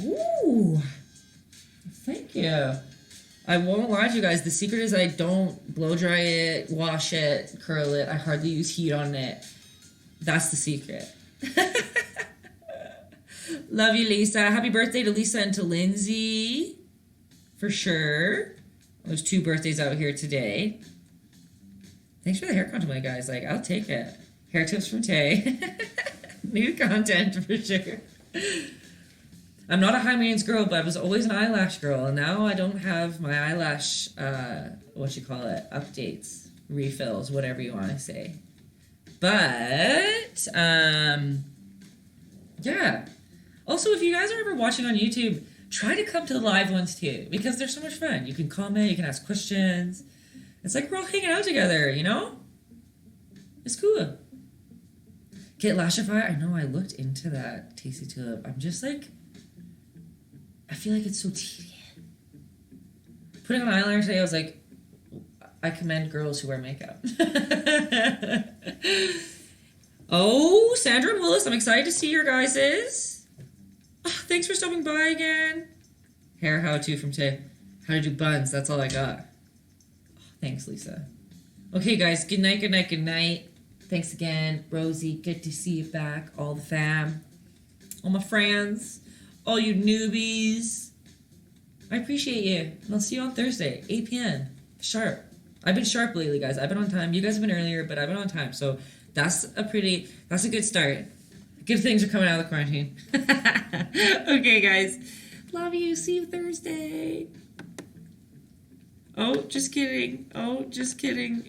Ooh. Thank you. I won't lie to you guys. The secret is I don't blow dry it, wash it, curl it. I hardly use heat on it. That's the secret. Love you, Lisa. Happy birthday to Lisa and to Lindsay. For sure. There's 2 birthdays out here today. Thanks for the hair compliment, guys. Like, I'll take it. Hair tips from Tay. New content for sure. I'm not a high maintenance girl, but I was always an eyelash girl, and now I don't have my eyelash, updates, refills, whatever you want to say. But, yeah. Also, if you guys are ever watching on YouTube, try to come to the live ones too, because they're so much fun. You can comment, you can ask questions. It's like we're all hanging out together, you know? It's cool. Get Lashify. I know I looked into that Tasty Tulip. I'm just like, I feel like it's so tedious. Putting on eyeliner today, I was like, I commend girls who wear makeup. Oh, Sandra and Willis, I'm excited to see your guys's. Oh, thanks for stopping by again. Hair how-to from Tay. How to do buns, that's all I got. Oh, thanks, Lisa. Okay, guys, good night, good night, good night. Thanks again, Rosie. Good to see you back. All the fam. All my friends. All you newbies. I appreciate you. And I'll see you on Thursday, 8 p.m. Sharp. I've been sharp lately, guys. I've been on time. You guys have been earlier, but I've been on time. So that's a good start. Good things are coming out of the quarantine. Okay, guys. Love you. See you Thursday. Oh, just kidding. Oh, just kidding.